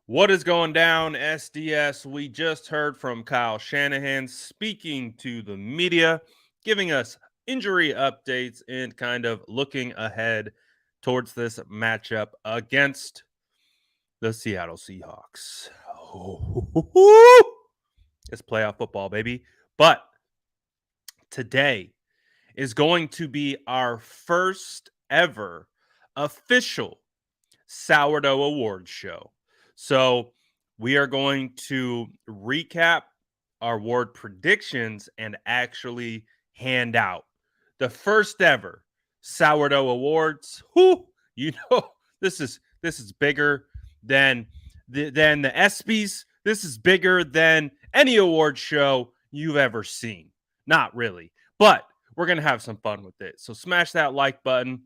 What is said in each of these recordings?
What is going down, SDS? We just heard from Kyle Shanahan speaking to the media, giving us injury updates and kind of looking ahead towards this matchup against the Seattle Seahawks. It's playoff football, baby. But today is going to be our first ever official Sourdough Awards show. So we are going to recap our award predictions and actually hand out the first ever Sourdough Awards. You know, this is bigger than the ESPYs. This is bigger than any award show you've ever seen. Not really, but we're gonna have some fun with it. So smash that like button,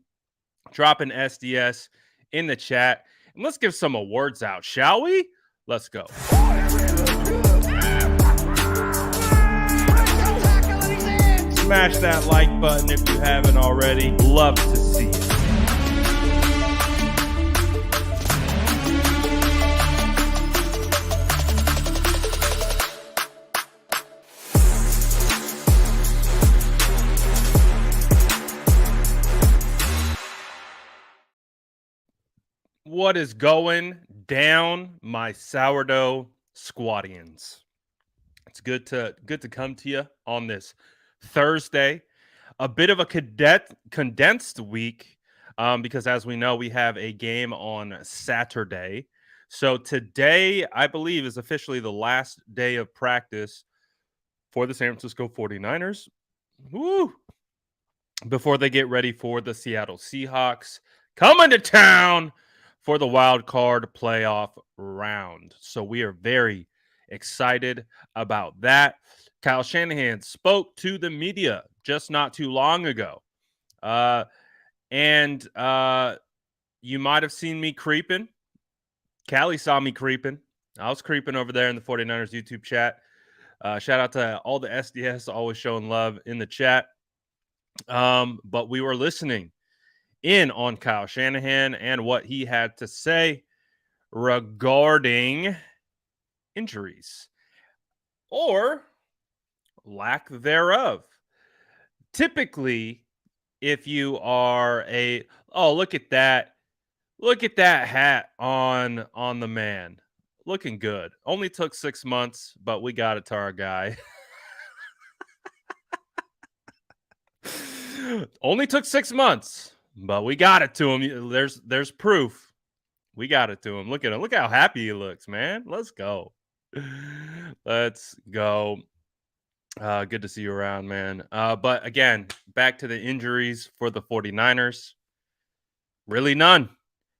drop an SDS in the chat, and let's give some awards out, shall we? Let's go. Smash that like button if you haven't already. Love to see it. What is going down, my sourdough squadians? It's good to come to you on this Thursday. A bit of a condensed week because, as we know, we have a game on Saturday. So today, I believe, is officially the last day of practice for the San Francisco 49ers. Woo! Before they get ready for the Seattle Seahawks coming to town for the wild card playoff round. So we are very excited about that. Kyle Shanahan spoke to the media just not too long ago. And you might have seen me creeping. Callie saw me creeping. I was creeping over there in the 49ers YouTube chat. Shout out to all the SDS always showing love in the chat. But we were listening in on Kyle Shanahan and what he had to say regarding injuries or lack thereof. Typically, if you are look at that hat on the man, looking good. Only took 6 months, but we got it to our guy. Only took 6 months, but we got it to him. There's proof. We got it to him. Look at him. Look how happy he looks, man. Let's go. Let's go. Good to see you around, man. But again, back to the injuries for the 49ers. Really none.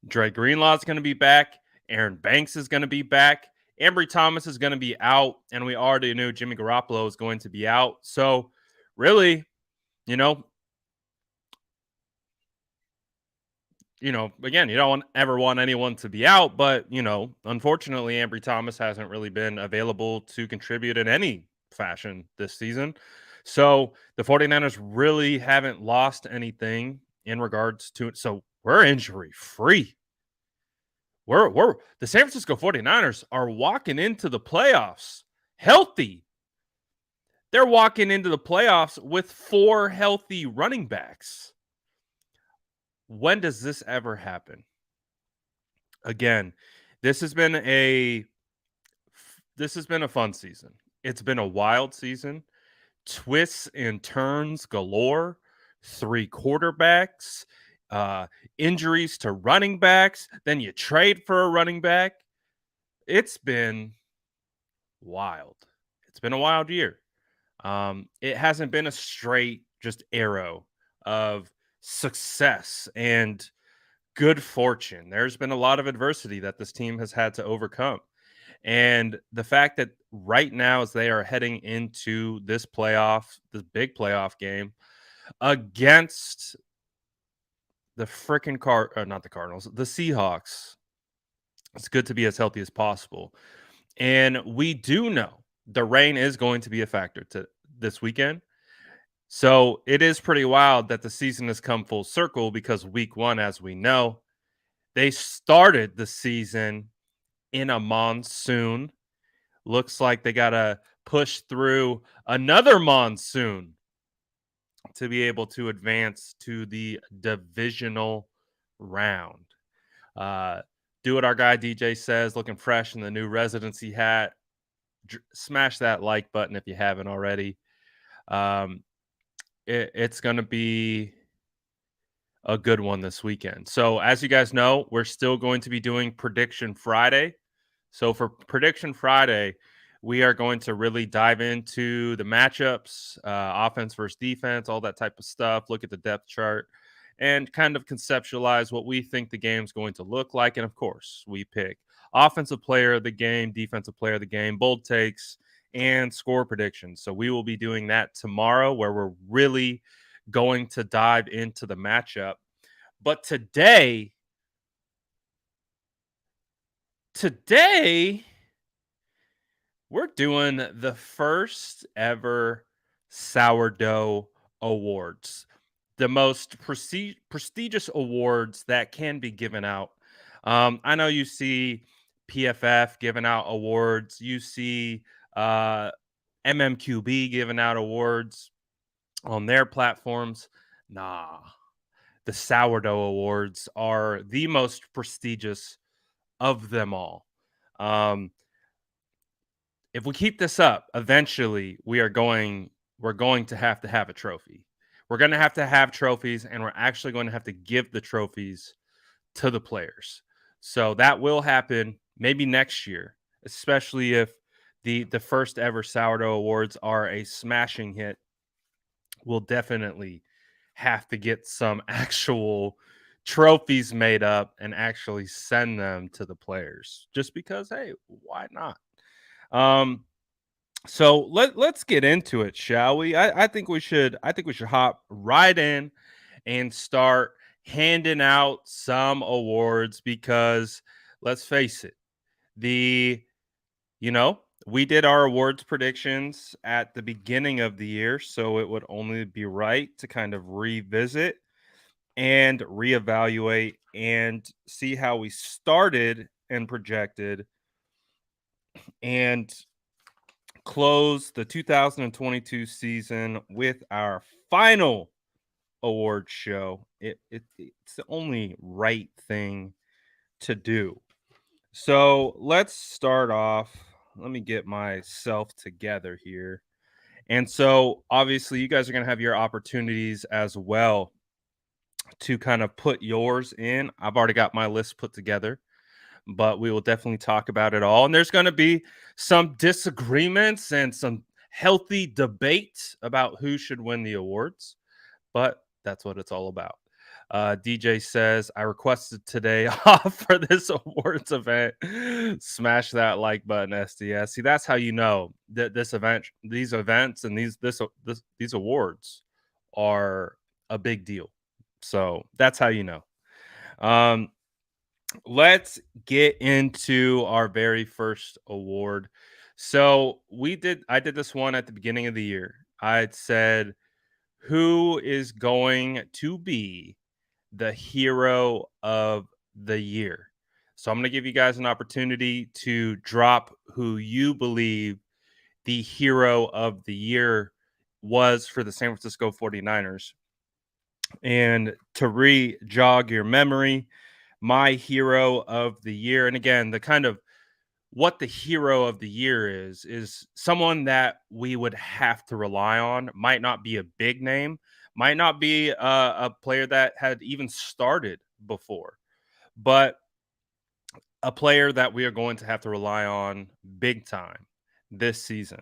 Dre Greenlaw's going to be back. Aaron Banks is going to be back. Ambry Thomas is going to be out. And we already knew Jimmy Garoppolo is going to be out. So really, again, you don't ever want anyone to be out, but, unfortunately, Ambry Thomas hasn't really been available to contribute in any fashion this season. So the 49ers really haven't lost anything in regards to it. So we're injury free. We're the San Francisco 49ers are walking into the playoffs healthy. They're walking into the playoffs with 4 healthy running backs. When does this ever happen? Again, this has been a fun season. It's been a wild season. Twists and turns galore. 3 quarterbacks, injuries to running backs. Then you trade for a running back. It's been wild. It's been a wild year. It hasn't been a straight just arrow of success and good fortune. There's been a lot of adversity that this team has had to overcome. And the fact that right now, as they are heading into this big playoff game against the freaking not the Cardinals, the Seahawks, it's good to be as healthy as possible. And we do know the rain is going to be a factor to this weekend. So it is pretty wild that the season has come full circle because week 1, as we know, they started the season in a monsoon. Looks like they got to push through another monsoon to be able to advance to the divisional round. Uh, do what our guy DJ says, looking fresh in the new residency hat. Smash that like button if you haven't already. Um, it's going to be a good one this weekend. So, as you guys know, we're still going to be doing Prediction Friday. So, for Prediction Friday, we are going to really dive into the matchups, offense versus defense, all that type of stuff, look at the depth chart, and kind of conceptualize what we think the game's going to look like. And of course, we pick offensive player of the game, defensive player of the game, bold takes, and score predictions. So, we will be doing that tomorrow where we're really going to dive into the matchup. But today we're doing the first ever Sourdough Awards, the most prestigious awards that can be given out. I know you see PFF giving out awards, you see uh, MMQB giving out awards on their platforms. Nah, the Sourdough Awards are the most prestigious of them all. Um, if we keep this up, eventually we're going to have a trophy. We're going to have trophies, and we're actually going to have to give the trophies to the players. So that will happen maybe next year, especially if the first ever Sourdough Awards are a smashing hit. We'll definitely have to get some actual trophies made up and actually send them to the players. Just because, hey, why not? Um, so let's get into it, shall we? I think we should. I think we should hop right in and start handing out some awards because let's face it, the you know we did our awards predictions at the beginning of the year, so it would only be right to kind of revisit and reevaluate and see how we started and projected and close the 2022 season with our final award show. It's the only right thing to do. So let's start off. Let me get myself together here. And so obviously you guys are going to have your opportunities as well to kind of put yours in. I've already got my list put together, but we will definitely talk about it all. And there's going to be some disagreements and some healthy debate about who should win the awards, but that's what it's all about. DJ says, I requested today off for this awards event. Smash that like button, SDS. See, that's how you know that these events, and these awards are a big deal. So that's how you know. Um, let's get into our very first award. So I did this one at the beginning of the year. I had said, who is going to be the hero of the year? So I'm going to give you guys an opportunity to drop who you believe the hero of the year was for the San Francisco 49ers. And to re-jog your memory, my hero of the year, and again, the kind of what the hero of the year is someone that we would have to rely on. Might not be a big name, might not be a player that had even started before, but a player that we are going to have to rely on big time this season.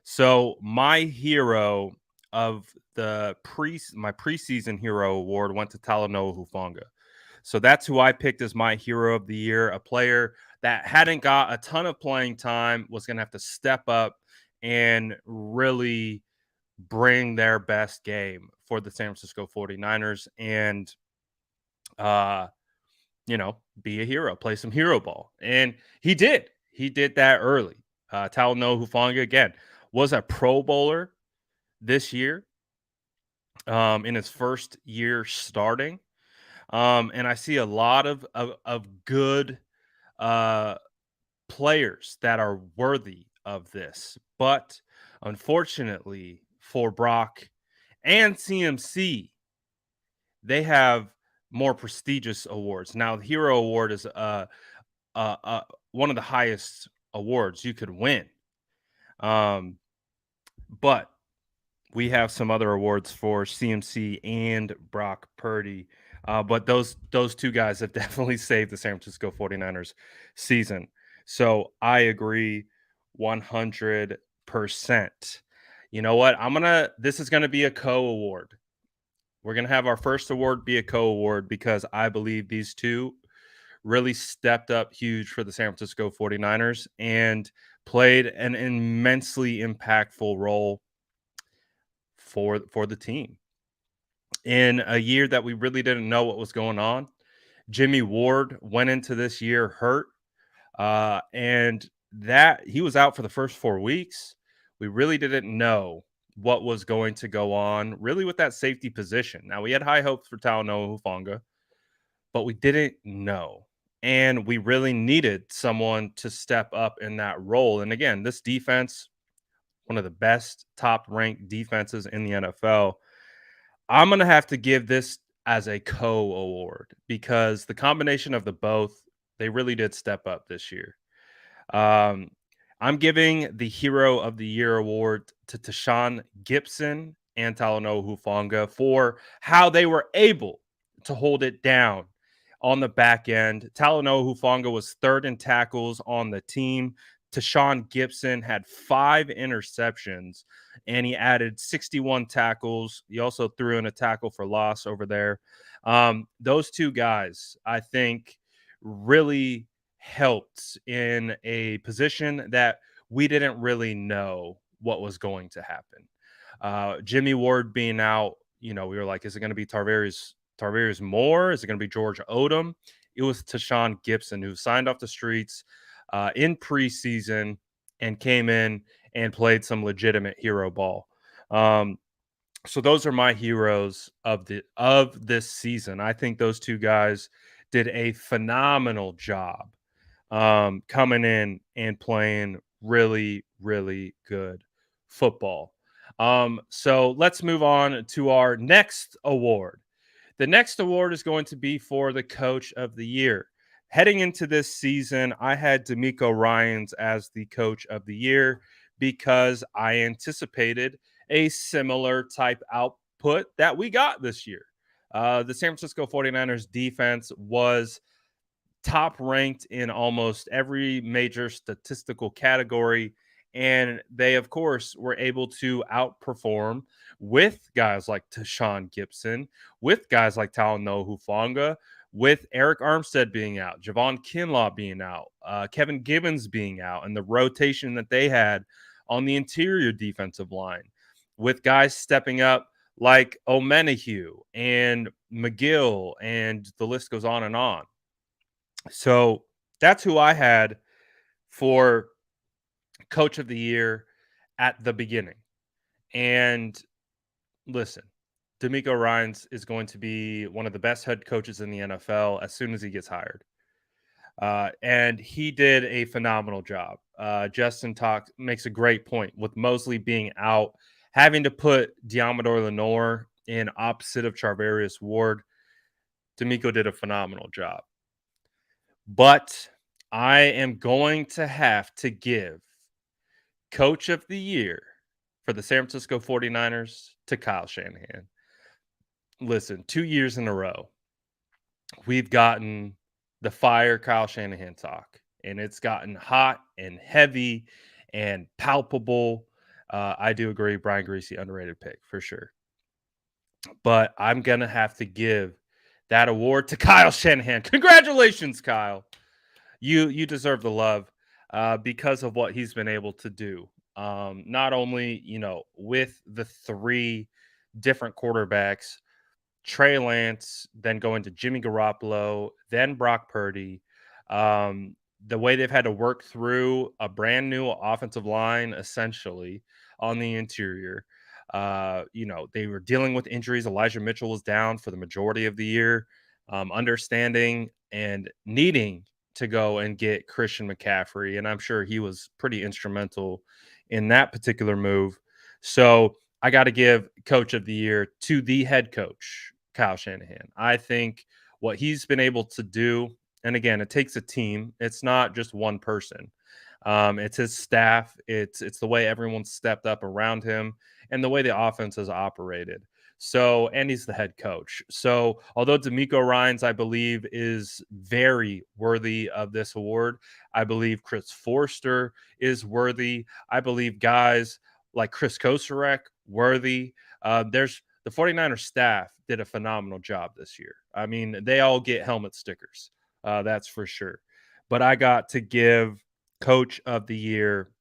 So my hero of my preseason hero award went to Talanoa Hufanga. So that's who I picked as my hero of the year, a player that hadn't got a ton of playing time, was going to have to step up and really bring their best game for the San Francisco 49ers and uh be a hero, play some hero ball. And he did. He did that early. Talanoa Hufanga, again, was a Pro Bowler this year in his first year starting. And I see a lot of good uh, players that are worthy of this, but unfortunately for Brock and CMC, they have more prestigious awards. Now, the Hero Award is uh, uh, one of the highest awards you could win. Um, but we have some other awards for CMC and Brock Purdy. But those two guys have definitely saved the San Francisco 49ers season. So I agree 100%. You know what? This is gonna be a co-award. We're gonna have our first award be a co-award because I believe these two really stepped up huge for the San Francisco 49ers and played an immensely impactful role for the team. In a year that we really didn't know what was going on, Jimmy Ward went into this year hurt, and that he was out for the first 4 weeks. We really didn't know what was going to go on really with that safety position. Now, we had high hopes for Talanoa Hufanga, but we didn't know. And we really needed someone to step up in that role. And again, this defense, one of the best top ranked defenses in the NFL. I'm going to have to give this as a co award because the combination of the both, they really did step up this year. Um, I'm giving the Hero of the Year award to Tashawn Gibson and Talanoa Hufanga for how they were able to hold it down on the back end. Talanoa Hufanga was third in tackles on the team. Tashawn Gibson had 5 interceptions and he added 61 tackles. He also threw in a tackle for loss over there. Those two guys, I think, really helped in a position that we didn't really know what was going to happen. Jimmy Ward being out, we were like, is it going to be Tarvarius Moore? Is it going to be George Odom? It was Tashawn Gibson who signed off the streets in preseason and came in and played some legitimate hero ball. So those are my heroes of this season. I think those two guys did a phenomenal job coming in and playing really, really good football. So let's move on to our next award. The next award is going to be for the Coach of the Year. Heading into this season, I had D'Amico Ryans as the Coach of the Year because I anticipated a similar type output that we got this year. The San Francisco 49ers defense was top ranked in almost every major statistical category. And they, of course, were able to outperform with guys like Tashawn Gibson, with guys like Talanoa Hufanga, with Eric Armstead being out, Javon Kinlaw being out, Kevin Gibbons being out, and the rotation that they had on the interior defensive line, with guys stepping up like O'Menahue and McGill, and the list goes on and on. So that's who I had for Coach of the Year at the beginning. And listen, D'Amico Ryans is going to be one of the best head coaches in the NFL as soon as he gets hired. And he did a phenomenal job. Justin makes a great point with Mosley being out, having to put Diamador Lenore in opposite of Charvarius Ward. D'Amico did a phenomenal job. But I am going to have to give Coach of the Year for the San Francisco 49ers to Kyle Shanahan. Listen, 2 years in a row, we've gotten the fire Kyle Shanahan talk, and it's gotten hot and heavy and palpable. I do agree, Brian Greasy, underrated pick for sure. But I'm going to have to give that award to Kyle Shanahan. Congratulations, Kyle. You deserve the love because of what he's been able to do. Not only, with the 3 different quarterbacks, Trey Lance, then going to Jimmy Garoppolo, then Brock Purdy. The way they've had to work through a brand new offensive line, essentially, on the interior. They were dealing with injuries. Elijah Mitchell was down for the majority of the year. Understanding and needing to go and get Christian McCaffrey, and I'm sure he was pretty instrumental in that particular move. So I got to give coach of the year to the head coach, Kyle Shanahan. I think what he's been able to do, and again, it takes a team. It's not just one person. It's his staff. It's the way everyone stepped up around him and the way the offense has operated. So, and he's the head coach. So, although D'Amico Ryans, I believe, is very worthy of this award, I believe Chris Forster is worthy. I believe guys like Chris Kosarek worthy. There's the 49ers staff did a phenomenal job this year. I mean, they all get helmet stickers. That's for sure. But I got to give coach of the year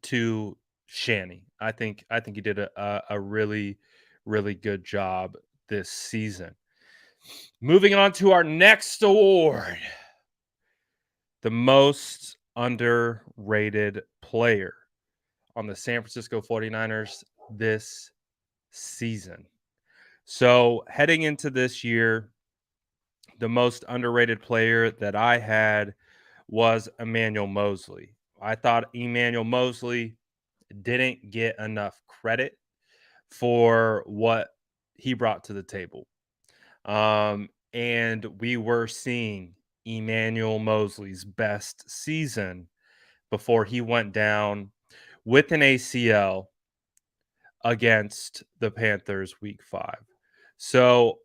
to Shanny. I think he did a really really good job this season. Moving on to our next award, the most underrated player on the San Francisco 49ers this season. So, heading into this year, the most underrated player that I had was Emmanuel Mosley. I thought Emmanuel Mosley didn't get enough credit for what he brought to the table. And we were seeing Emmanuel Mosley's best season before he went down with an ACL against the Panthers week 5. So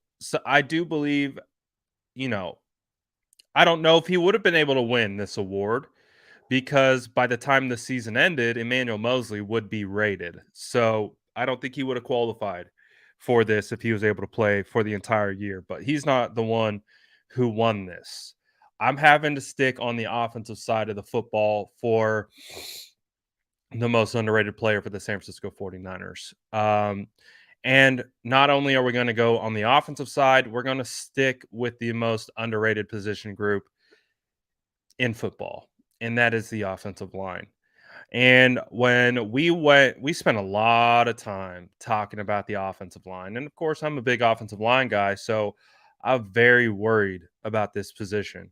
I do believe, you know, I don't know if he would have been able to win this award because by the time the season ended, Emmanuel Mosley would be rated. So I don't think he would have qualified for this if he was able to play for the entire year. But he's not the one who won this. I'm having to stick on the offensive side of the football for the most underrated player for the San Francisco 49ers. And not only are we going to go on the offensive side, we're going to stick with the most underrated position group in football, and that is the offensive line. And when we spent a lot of time talking about the offensive line. And of course, I'm a big offensive line guy, so I'm very worried about this position.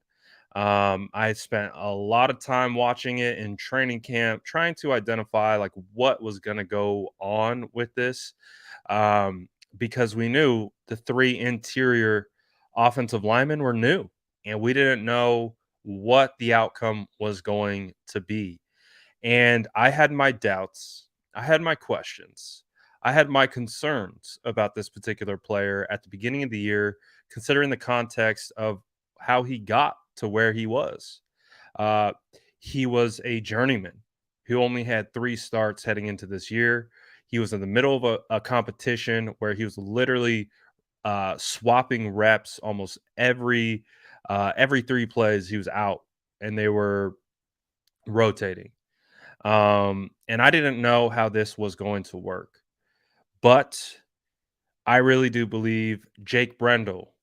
I spent a lot of time watching it in training camp, trying to identify like what was going to go on with this, because we knew the 3 interior offensive linemen were new, and we didn't know what the outcome was going to be. And I had my doubts. I had my questions. I had my concerns about this particular player at the beginning of the year, considering the context of how he got to where he was. Uh, he was a journeyman who only had 3 starts heading into this year. He was in the middle of a competition where he was literally swapping reps almost every 3 plays he was out, and they were rotating. And I didn't know how this was going to work. But I really do believe Jake Brendel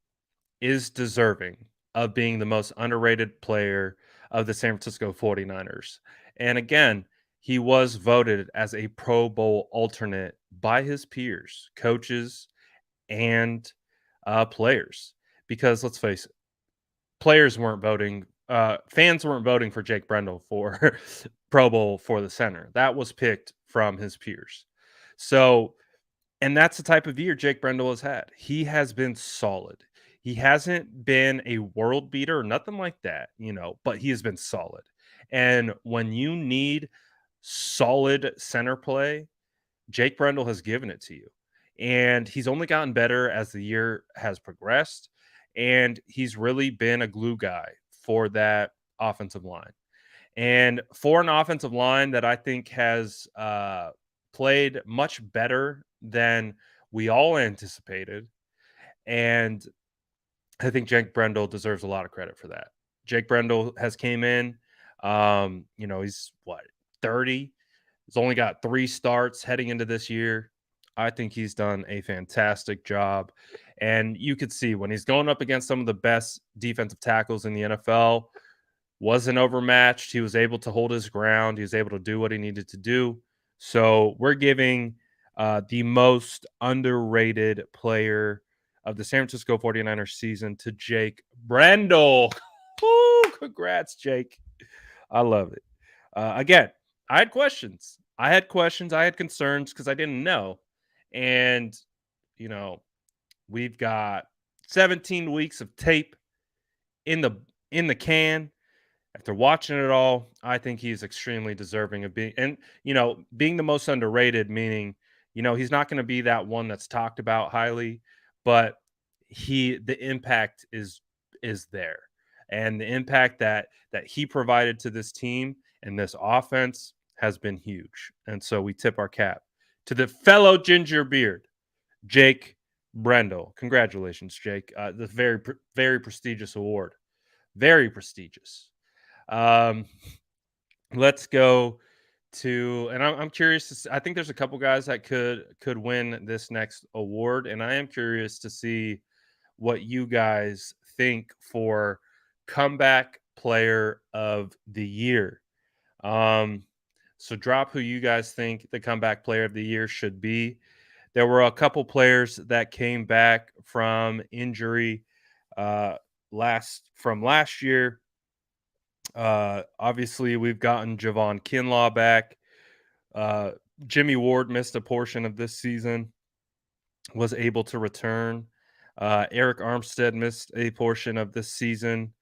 is deserving of being the most underrated player of the San Francisco 49ers. And again, he was voted as a Pro Bowl alternate by his peers, coaches, and players. Because let's face it, players weren't voting, fans weren't voting for Jake Brendel for Pro Bowl for the center. That was picked from his peers. So, and that's the type of year Jake Brendel has had. He has been solid. He hasn't been a world beater or nothing like that, but he has been solid. And when you need solid center play, Jake Brendel has given it to you. And he's only gotten better as the year has progressed. And he's really been a glue guy for that offensive line. And for an offensive line that I think has played much better than we all anticipated. And I think Jake Brendel deserves a lot of credit for that. Jake Brendel has came in, he's 30. He's only got 3 starts heading into this year. I think he's done a fantastic job. And you could see when he's going up against some of the best defensive tackles in the NFL, wasn't overmatched. He was able to hold his ground. He was able to do what he needed to do. So we're giving the most underrated player of the San Francisco 49ers season to Jake Brendel. Woo! Congrats, Jake. I love it. Again, I had questions. I had concerns because I didn't know. And, you know, we've got 17 weeks of tape in the in the can. After watching it all, I think he's extremely deserving of being, and being the most underrated, meaning, he's not going to be that one that's talked about highly, but the impact is there. And the impact that he provided to this team and this offense has been huge. And so we tip our cap to the fellow ginger beard, Jake Brendel. Congratulations, Jake. The very prestigious award. Very prestigious. Um, let's go and I'm curious I think there's a couple guys that could win this next award, and I am curious to see what you guys think for comeback player of the year. Um, so drop who you guys think the comeback player of the year should be. There were a couple players that came back from injury uh, last year. Obviously, we've gotten Javon Kinlaw back. Uh, Jimmy Ward missed a portion of this season, was able to return. Eric Armstead missed a portion of this season.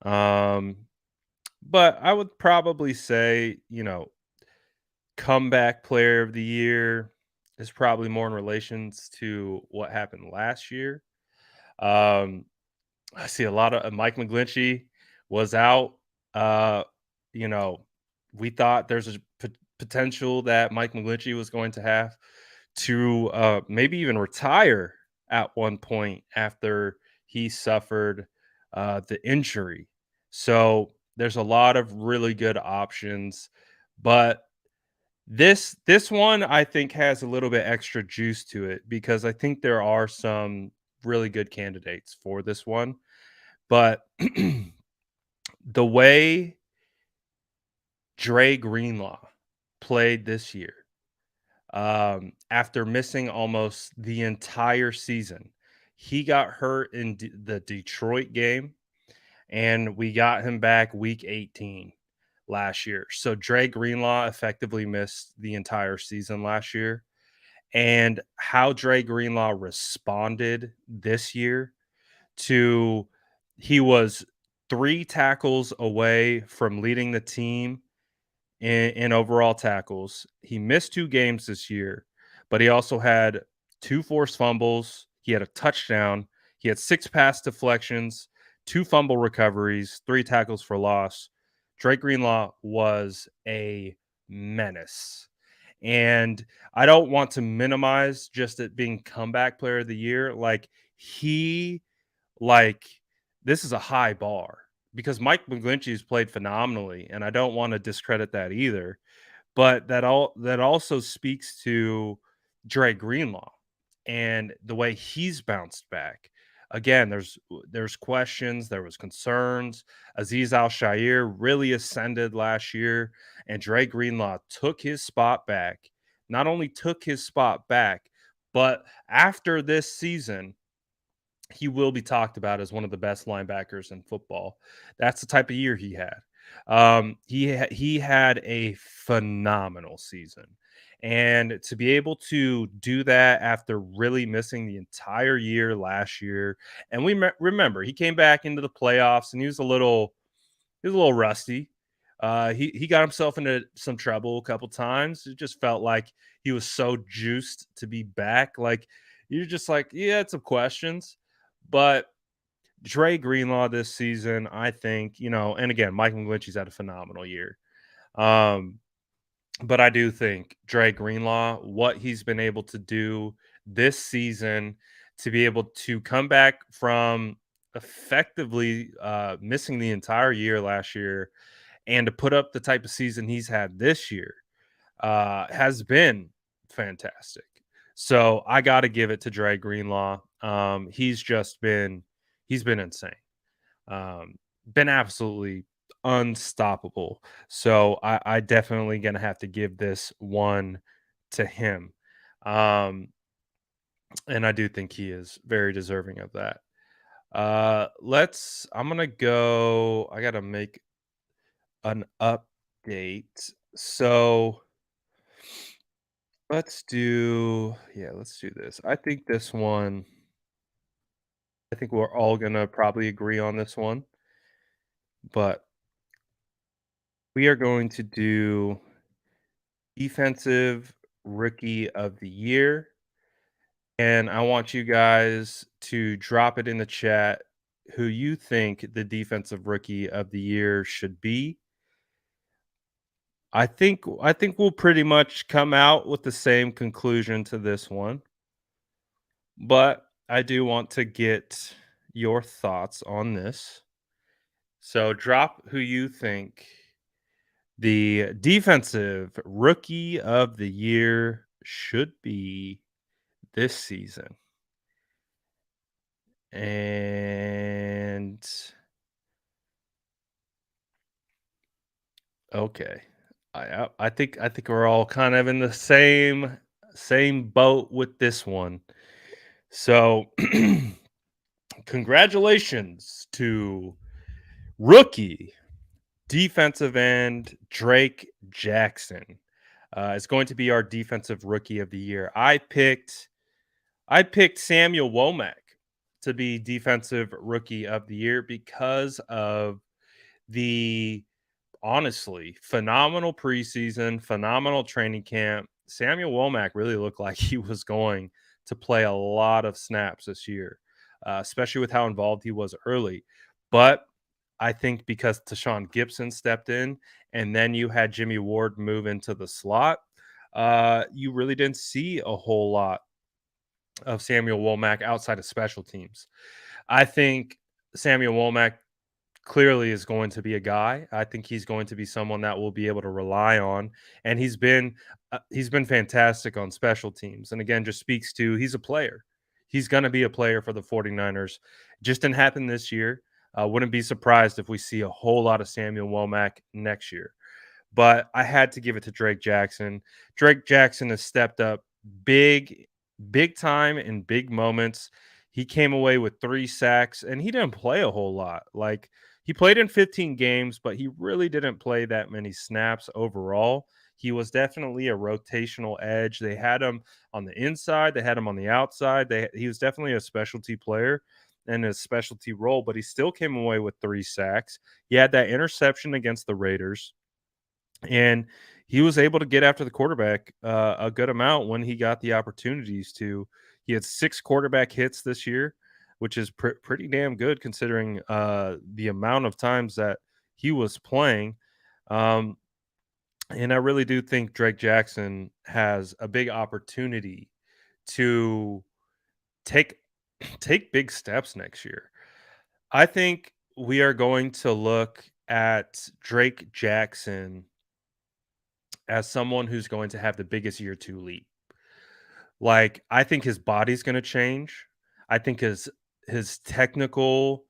Um, but I would probably say, comeback player of the year is probably more in relations to what happened last year. Um, I see a lot of Mike McGlinchey was out. Uh, you know, we thought there's a potential that Mike McGlinchey was going to have to maybe even retire at one point after he suffered the injury. So there's a lot of really good options, but this one I think has a little bit extra juice to it because I think there are some really good candidates for this one. But the way Dre Greenlaw played this year, after missing almost the entire season, he got hurt in the Detroit game, and we got him back week 18 last year. So Dre Greenlaw effectively missed the entire season last year. And how Dre Greenlaw responded this year to he was 3 tackles away from leading the team in overall tackles. He missed 2 games this year, but he also had 2 forced fumbles. He had a touchdown. He had 6 pass deflections, 2 fumble recoveries, 3 tackles for loss. Drake Greenlaw was a menace. And I don't want to minimize just it being comeback player of the year. He like this is a high bar because Mike McGlinchey's played phenomenally, and I don't want to discredit that either. But that also speaks to Dre Greenlaw and the way he's bounced back. Again, there's questions, there was concerns. Aziz Al Shair really ascended last year, and Dre Greenlaw took his spot back. Not only took his spot back, but after this season, he will be talked about as one of the best linebackers in football. That's the type of year he had. He had a phenomenal season, and to be able to do that after really missing the entire year last year, and remember he came back into the playoffs and he was a little rusty. He got himself into some trouble a couple times. It just felt like he was so juiced to be back. Like you're just like, yeah, it's some questions, but Dre Greenlaw this season, I think, and again, Mike McGlinchey's had a phenomenal year. Um, but I do think Dre Greenlaw, what he's been able to do this season to be able to come back from effectively missing the entire year last year and to put up the type of season he's had this year has been fantastic. So I got to give it to Dre Greenlaw. He's been insane. Been absolutely unstoppable. So I definitely gonna have to give this one to him. Um, and I do think he is very deserving of that. I'm gonna go. I gotta make an update. So let's do this. I think we're all gonna probably agree on this one, but we are going to do defensive rookie of the year. And I want you guys to drop it in the chat who you think the defensive rookie of the year should be. I think we'll pretty much come out with the same conclusion to this one, but I do want to get your thoughts on this. So drop who you think the defensive rookie of the year should be this season. And okay. I think we're all kind of in the same boat with this one. So congratulations to rookie defensive end Drake Jackson. Is going to be our defensive rookie of the year. I picked Samuel Womack to be defensive rookie of the year because of the honestly phenomenal preseason, phenomenal training camp. Samuel Womack really looked like he was going to play a lot of snaps this year, especially with how involved he was early. But I think because Tashawn Gibson stepped in and then you had Jimmy Ward move into the slot, you really didn't see a whole lot of Samuel Womack outside of special teams. I think Samuel Womack clearly is going to be a guy. I think he's going to be someone that we'll be able to rely on, and he's been fantastic on special teams. And again, just speaks to he's a player. He's going to be a player for the 49ers. Just didn't happen this year. Wouldn't be surprised if we see a whole lot of Samuel Womack next year. But I had to give it to Drake Jackson. Drake Jackson has stepped up big, big time in big moments. He came away with 3 sacks and he didn't play a whole lot. Like he played in 15 games, but he really didn't play that many snaps overall. He was definitely a rotational edge. They had him on the inside, they had him on the outside. He was definitely a specialty player and a specialty role, but he still came away with 3 sacks. He had that interception against the Raiders and he was able to get after the quarterback a good amount when he got the opportunities to. He had 6 quarterback hits this year, which is pretty damn good considering the amount of times that he was playing. Um, and I really do think Drake Jackson has a big opportunity to take take big steps next year. I think we are going to look at Drake Jackson as someone who's going to have the biggest year 2 leap. Like, I think his body's gonna change. I think his technical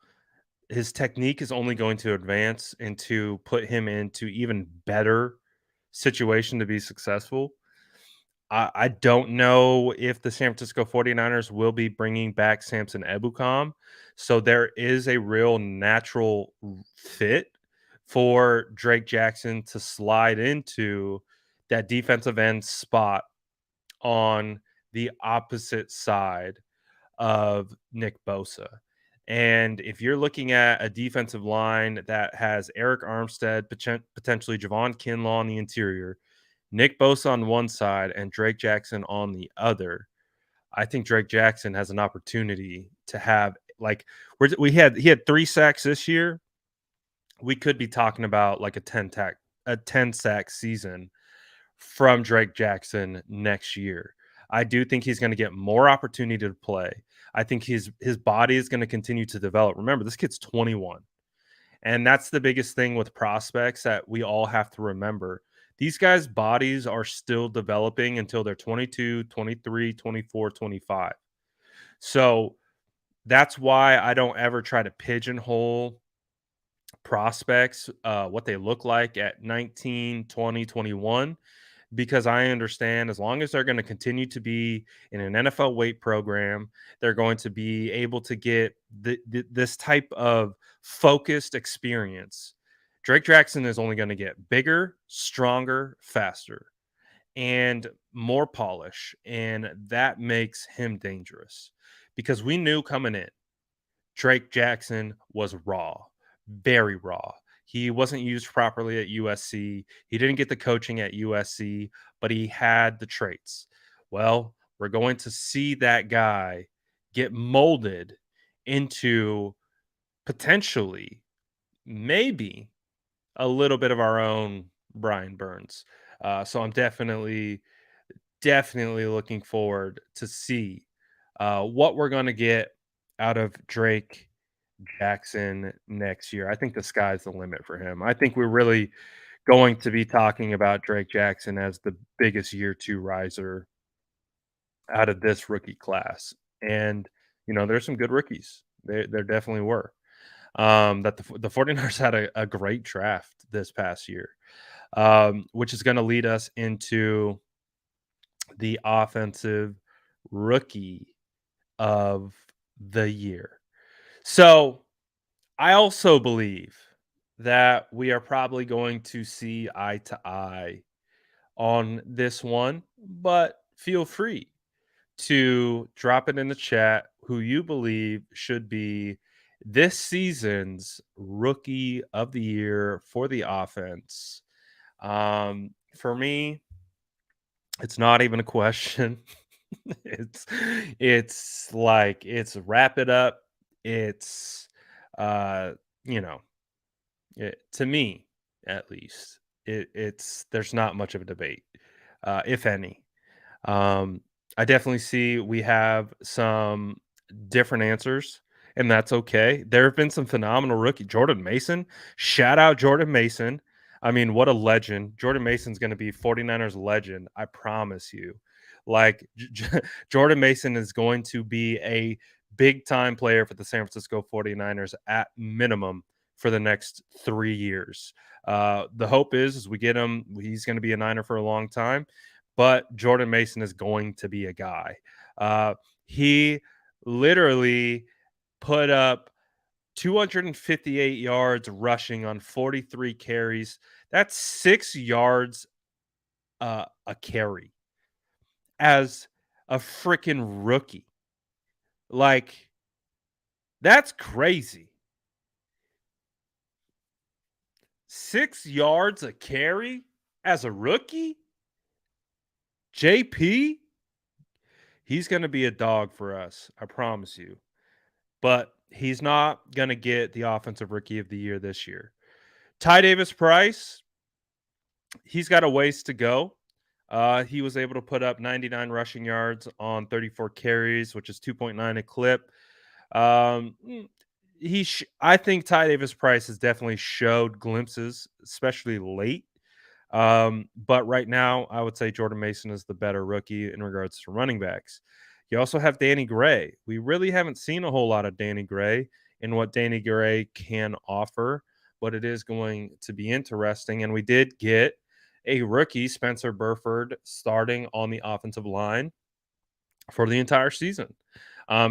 his technique is only going to advance and to put him into even better situation to be successful. I don't know if the San Francisco 49ers will be bringing back Samson Ebukam, so there is a real natural fit for Drake Jackson to slide into that defensive end spot on the opposite side of Nick Bosa. And if you're looking at a defensive line that has Eric Armstead, potentially Javon Kinlaw on the interior, Nick Bosa on one side, and Drake Jackson on the other, I think Drake Jackson has an opportunity to have like he had 3 sacks this year. We could be talking about like a 10 sack season from Drake Jackson next year. I do think he's going to get more opportunity to play. I think his body is going to continue to develop. Remember, this kid's 21. And that's the biggest thing with prospects that we all have to remember. These guys' bodies are still developing until they're 22, 23, 24, 25. So that's why I don't ever try to pigeonhole prospects, what they look like at 19, 20, 21, because I understand as long as they're going to continue to be in an NFL weight program, they're going to be able to get this type of focused experience. Drake Jackson is only going to get bigger, stronger, faster, and more polish. And that makes him dangerous because we knew coming in Drake Jackson was raw, very raw. He wasn't used properly at USC. He didn't get the coaching at USC, but he had the traits. Well, we're going to see that guy get molded into potentially, maybe a little bit of our own Brian Burns. So I'm definitely looking forward to see what we're going to get out of Drake Jackson next year. I think the sky's the limit for him. I think we're really going to be talking about Drake Jackson as the biggest year two riser out of this rookie class. And, there's some good rookies. There definitely were. That the 49ers had a great draft this past year, which is going to lead us into the offensive rookie of the year. So I also believe that we are probably going to see eye to eye on this one, but feel free to drop it in the chat who you believe should be this season's rookie of the year for the offense. For me, it's not even a question. it's it's wrap it up. It's uh you know to me, at least, it's there's not much of a debate, if any. Um, I definitely see we have some different answers, and that's okay. There have been some phenomenal rookie Jordan Mason. Shout out Jordan Mason. I mean, what a legend. Jordan Mason's going to be 49ers legend. I promise you. Like Jordan Mason is going to be a big time player for the San Francisco 49ers at minimum for the next 3 years. The hope is we get him. He's going to be a Niner for a long time, but Jordan Mason is going to be a guy. He literally put up 258 yards rushing on 43 carries. That's 6 yards a carry as a freaking rookie. Like, that's crazy. 6 yards a carry as a rookie? JP? He's going to be a dog for us. I promise you. But he's not going to get the offensive rookie of the year this year. Ty Davis Price, he's got a ways to go. He was able to put up 99 rushing yards on 34 carries, which is 2.9 a clip. I think Ty Davis Price has definitely showed glimpses, especially late. But right now, I would say Jordan Mason is the better rookie in regards to running backs. You also have Danny Gray. We really haven't seen a whole lot of Danny Gray and what Danny Gray can offer, but it is going to be interesting. And we did get a rookie, Spencer Burford, starting on the offensive line for the entire season.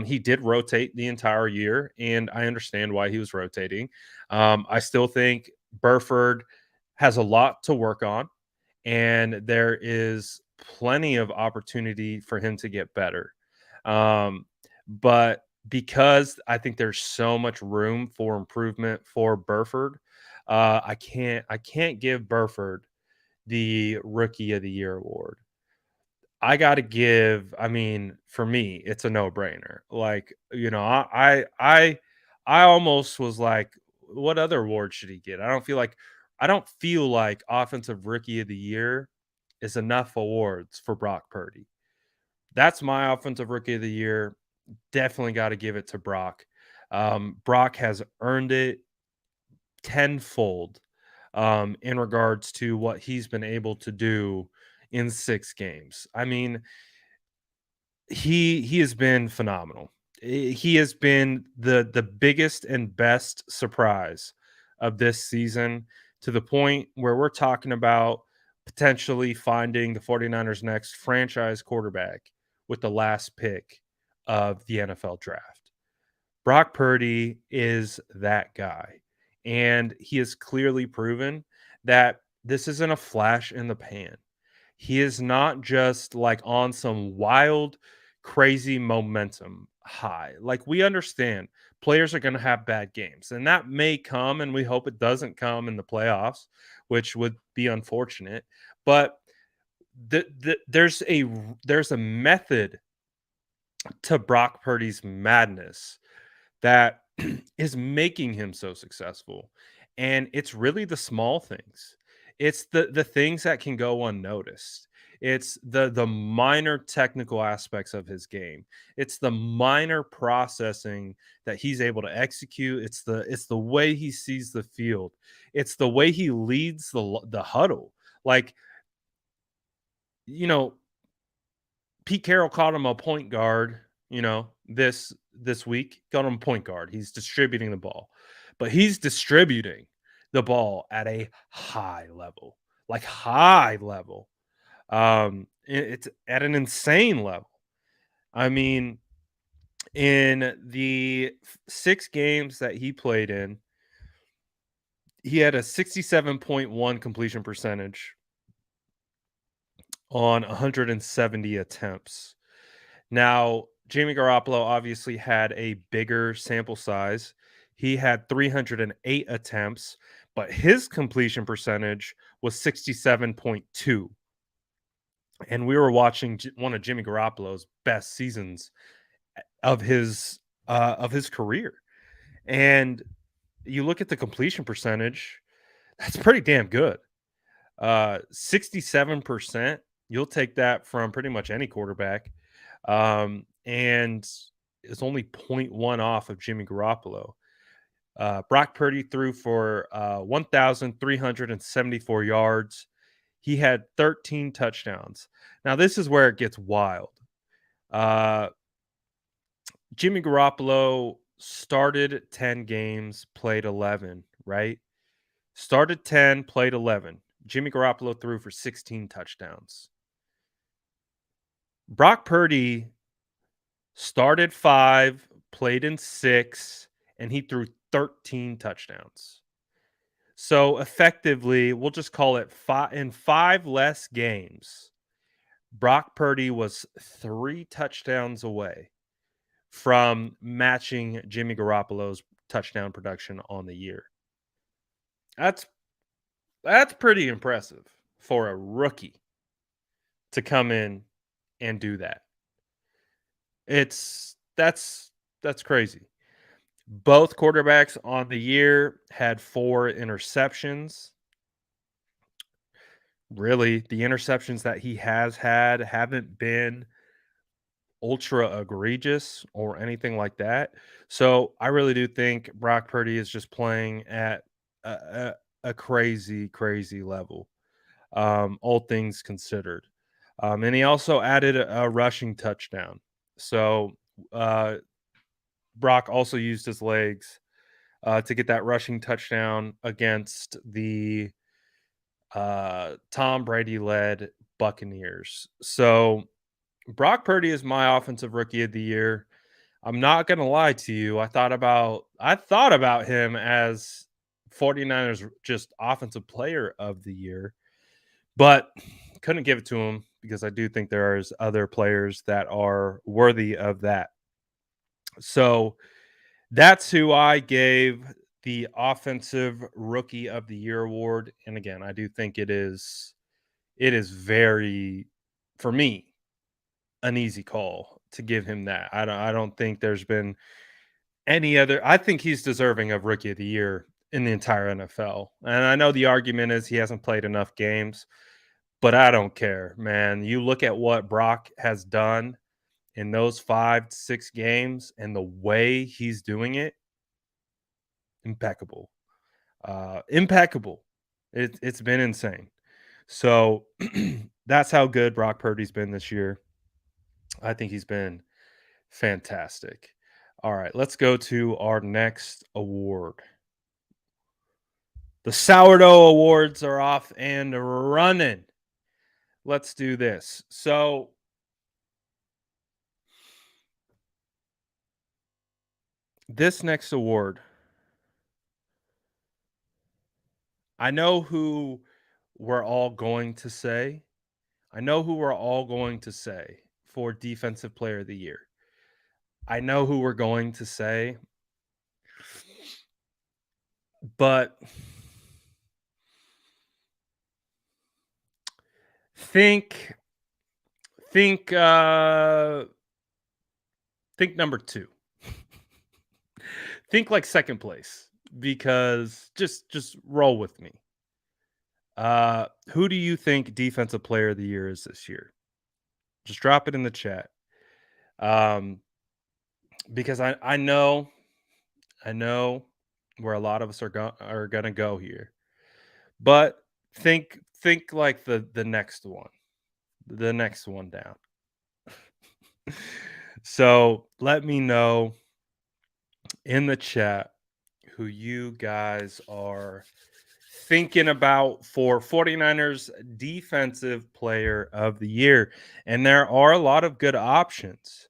He did rotate the entire year, and I understand why he was rotating. I still think Burford has a lot to work on, and there is plenty of opportunity for him to get better. But because I think there's so much room for improvement for Burford, I can't give Burford the Rookie of the Year award. I got to give. I mean, for me, it's a no brainer. Like, I almost was like, what other award should he get? I don't feel like Offensive Rookie of the Year is enough awards for Brock Purdy. That's my Offensive Rookie of the Year. Definitely got to give it to Brock. Brock has earned it tenfold in regards to what he's been able to do in 6 games. I mean, he has been phenomenal. He has been the biggest and best surprise of this season, to the point where we're talking about potentially finding the 49ers' next franchise quarterback with the last pick of the NFL draft. Brock Purdy is that guy. And he has clearly proven that this isn't a flash in the pan. He is not just like on some wild, crazy momentum high. Like, we understand players are going to have bad games, and that may come, and we hope it doesn't come in the playoffs, which would be unfortunate. But there's a method to Brock Purdy's madness that is making him so successful. And it's really the small things. It's the things that can go unnoticed. It's the minor technical aspects of his game. It's the minor processing that he's able to execute. It's the way he sees the field. It's the way he leads the huddle. Like, you know, Pete Carroll called him a point guard, this week. Got him a point guard. He's distributing the ball, but he's distributing the ball at a high level, like high level. It's at an insane level. I mean, in the 6 games that he played in, he had a 67.1 completion percentage on 170 attempts. Now, Jimmy Garoppolo obviously had a bigger sample size. He had 308 attempts, but his completion percentage was 67.2. And we were watching one of Jimmy Garoppolo's best seasons of his career. And you look at the completion percentage, that's pretty damn good. 67%, you'll take that from pretty much any quarterback. And it's only point 0.1 off of Jimmy Garoppolo. Brock Purdy threw for 1,374 yards. He had 13 touchdowns. Now, this is where it gets wild. Jimmy Garoppolo started 10 games, played 11, right? Started 10, played 11. Jimmy Garoppolo threw for 16 touchdowns. Brock Purdy started 5, played in 6, and he threw 13 touchdowns. So effectively, we'll just call it in 5 less games, Brock Purdy was 3 touchdowns away from matching Jimmy Garoppolo's touchdown production on the year. That's pretty impressive for a rookie to come in and do that. That's crazy. Both quarterbacks on the year had 4 interceptions. Really, the interceptions that he has had haven't been ultra egregious or anything like that. So I really do think Brock Purdy is just playing at a crazy, crazy level, all things considered. And he also added a rushing touchdown. So Brock also used his legs to get that rushing touchdown against the Tom Brady led Buccaneers. So Brock Purdy is my offensive rookie of the year. I'm not going to lie to you. I thought about him as 49ers just offensive player of the year, but couldn't give it to him because I do think there's other players that are worthy of that. So that's who I gave the offensive rookie of the year award. And again, I do think it is very, for me, an easy call to give him that. I don't think there's been any other. I think he's deserving of rookie of the year in the entire NFL. And I know the argument is he hasn't played enough games, but I don't care, man. You look at what Brock has done in those 5-6 games and the way he's doing it, impeccable. Impeccable. It's been insane. So that's how good Brock Purdy's been this year. I think he's been fantastic. All right, let's go to our next award. The Sourdough Awards are off and running. let's do this. So this next award, I know who we're all going to say. I know who we're all going to say for defensive player of the year. I know who we're going to say, but think think think number 2. Think like second place because just roll with me. Who do you think defensive player of the year is this year? Just drop it in the chat. Um, because I know where a lot of us are gonna go here. But think like the next one. The next one down. So let me know in the chat who you guys are thinking about for 49ers defensive player of the year. And there are a lot of good options.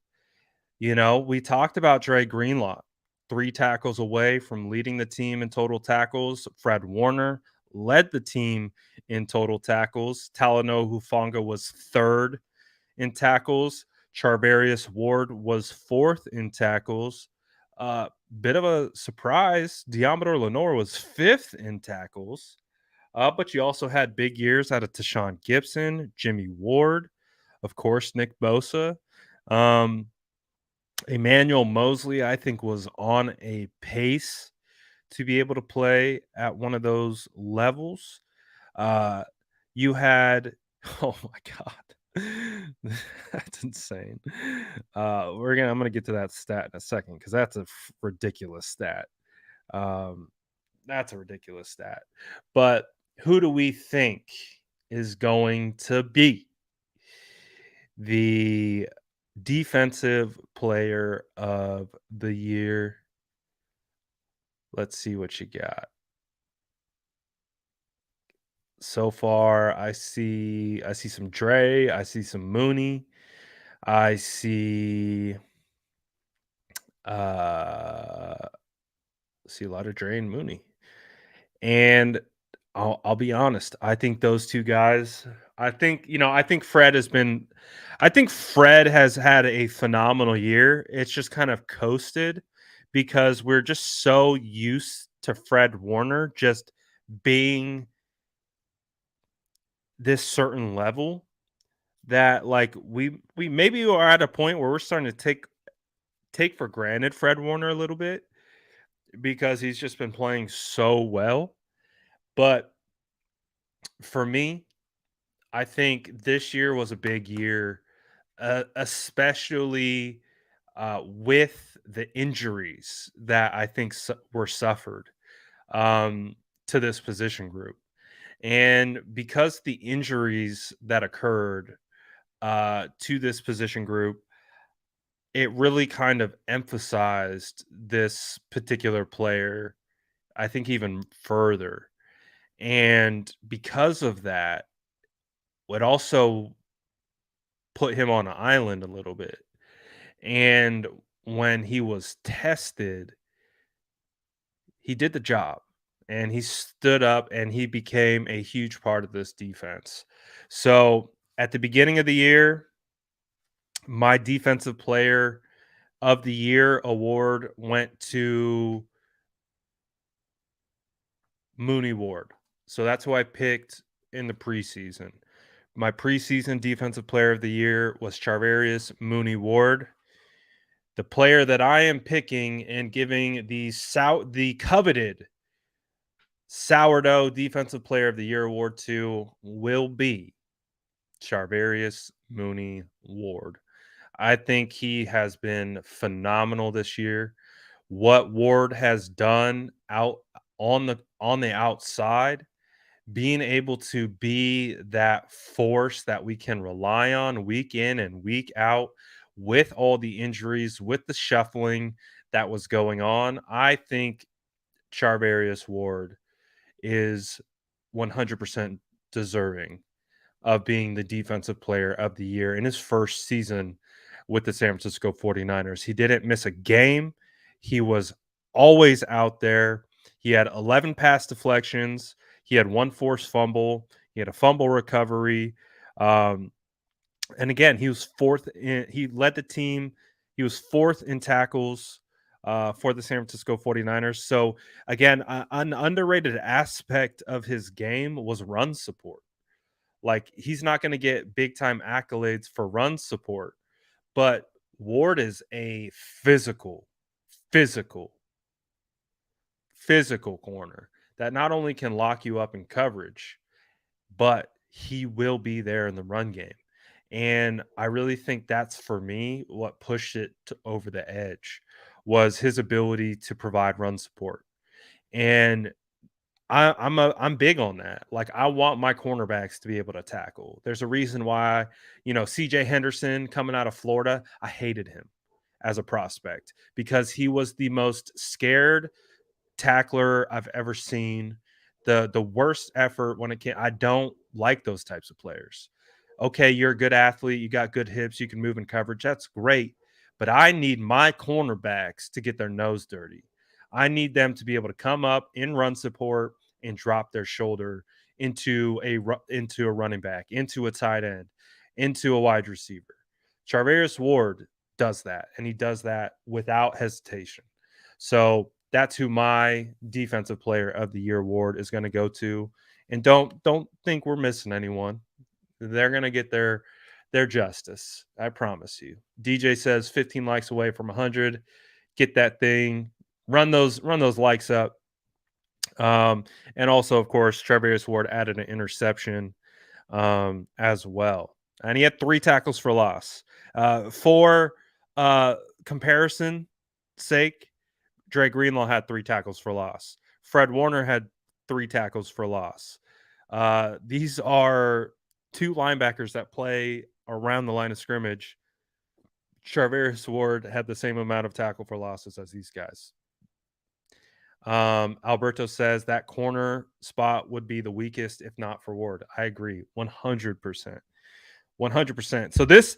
You know, we talked about Dre Greenlaw, 3 tackles away from leading the team in total tackles. Fred Warner led the team in total tackles. Talanoa Hufanga was third in tackles. Charvarius Ward was fourth in tackles. Bit of a surprise. Diamador Lenore was fifth in tackles. But you also had big years out of Tashawn Gibson, Jimmy Ward, of course, Nick Bosa. Um, Emmanuel Mosley, I think, was on a pace to be able to play at one of those levels. Uh, you had, oh my God, that's insane. I'm gonna get to that stat in a second because that's a ridiculous stat. Um, that's a ridiculous stat. But who do we think is going to be the defensive player of the year? Let's see what you got. So far, I see some Dre, I see some Mooney, I uh see a lot of Dre and Mooney. And I'll be honest, I think those 2 guys I think Fred has had a phenomenal year. It's just kind of coasted because we're just so used to Fred Warner just being this certain level that like we maybe are at a point where we're starting to take for granted Fred Warner a little bit because he's just been playing so well. But for me, I think this year was a big year, especially with the injuries that I think were suffered um, to this position group. And because the injuries that occurred to this position group, it really kind of emphasized this particular player, I think, even further. And because of that, it also put him on an island a little bit. And when he was tested, he did the job and he stood up and he became a huge part of this defense. So at the beginning of the year, my defensive player of the year award went to Mooney Ward. So that's who I picked in the preseason. My preseason defensive player of the year was Charvarius Mooney Ward. The player that I am picking and giving the coveted Sourdough Defensive Player of the Year award to will be Charvarius Mooney Ward. I think he has been phenomenal this year. What Ward has done out on the outside, being able to be that force that we can rely on week in and week out with all the injuries, with the shuffling that was going on, I think Charvarius Ward is 100% deserving of being the defensive player of the year in his first season with the San Francisco 49ers. He didn't miss a game. He was always out there. He had 11 pass deflections. He had one forced fumble. He had a fumble recovery. Um, and again, he was fourth in, he led the team. He was fourth in tackles for the San Francisco 49ers. So again, an underrated aspect of his game was run support. Like, he's not going to get big time accolades for run support, but Ward is a physical, physical corner that not only can lock you up in coverage, but he will be there in the run game. And I really think that's, for me, what pushed it over the edge was his ability to provide run support. And I'm big on that. Like, I want my cornerbacks to be able to tackle. There's a reason why, CJ Henderson coming out of Florida, I hated him as a prospect because he was the most scared tackler I've ever seen. The worst effort when it can. I don't like those types of players. Okay, you're a good athlete, you got good hips, you can move in coverage. That's great. But I need my cornerbacks to get their nose dirty. I need them to be able to come up in run support and drop their shoulder into a running back, into a tight end, into a wide receiver. Charvarius Ward does that, and he does that without hesitation. So that's who my defensive player of the year award is going to go to. And don't think we're missing anyone. They're going to get their justice. I promise you. DJ says 15 likes away from 100. Get that thing. Run those likes up. And also, of course, Tre'Davious Ward added an interception as well, and he had 3 tackles for loss. For comparison sake, Dre Greenlaw had 3 tackles for loss. Fred Warner had 3 tackles for loss. These are 2 linebackers that play around the line of scrimmage. Charvarius Ward had the same amount of tackle for losses as these guys. Alberto says that corner spot would be the weakest if not for Ward. I agree 100%. 100%. So this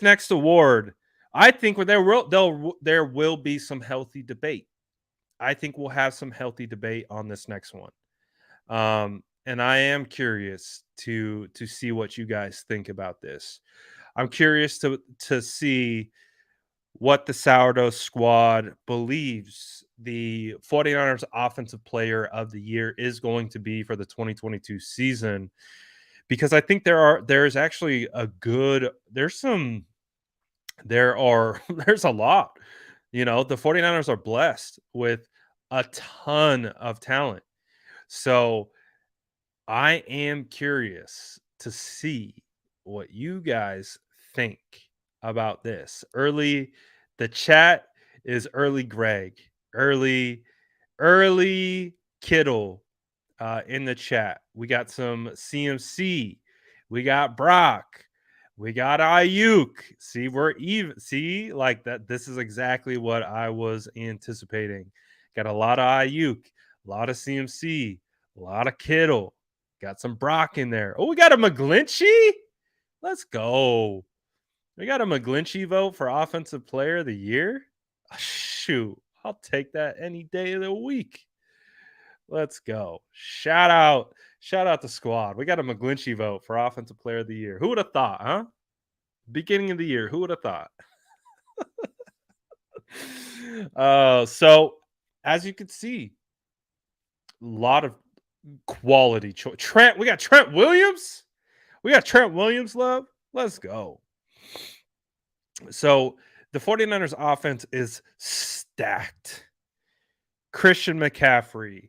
next award, I think there will be some healthy debate. I think we'll have some healthy debate on this next one. And I am curious to see what you guys think about this. I'm curious to see what the Sourdough Squad believes the 49ers offensive player of the year is going to be for the 2022 season, because I think there's actually there's a lot. The 49ers are blessed with a ton of talent. So I am curious to see what you guys think about this. The chat is early Greg, early Kittle in the chat. We got some CMC, we got Brock, we got Ayuk. See, we're even. See, like that. This is exactly what I was anticipating. Got a lot of Ayuk, a lot of CMC, a lot of Kittle. Got some Brock in there. Oh, we got a McGlinchey. Let's go. We got a McGlinchey vote for Offensive Player of the Year. Shoot, I'll take that any day of the week. Let's go. Shout out the squad. We got a McGlinchey vote for Offensive Player of the Year. Who would have thought, huh? Beginning of the year, who would have thought? So as you can see, a lot of quality choice. We got Trent Williams. We got Trent Williams, love. Let's go. So the 49ers offense is stacked. Christian McCaffrey,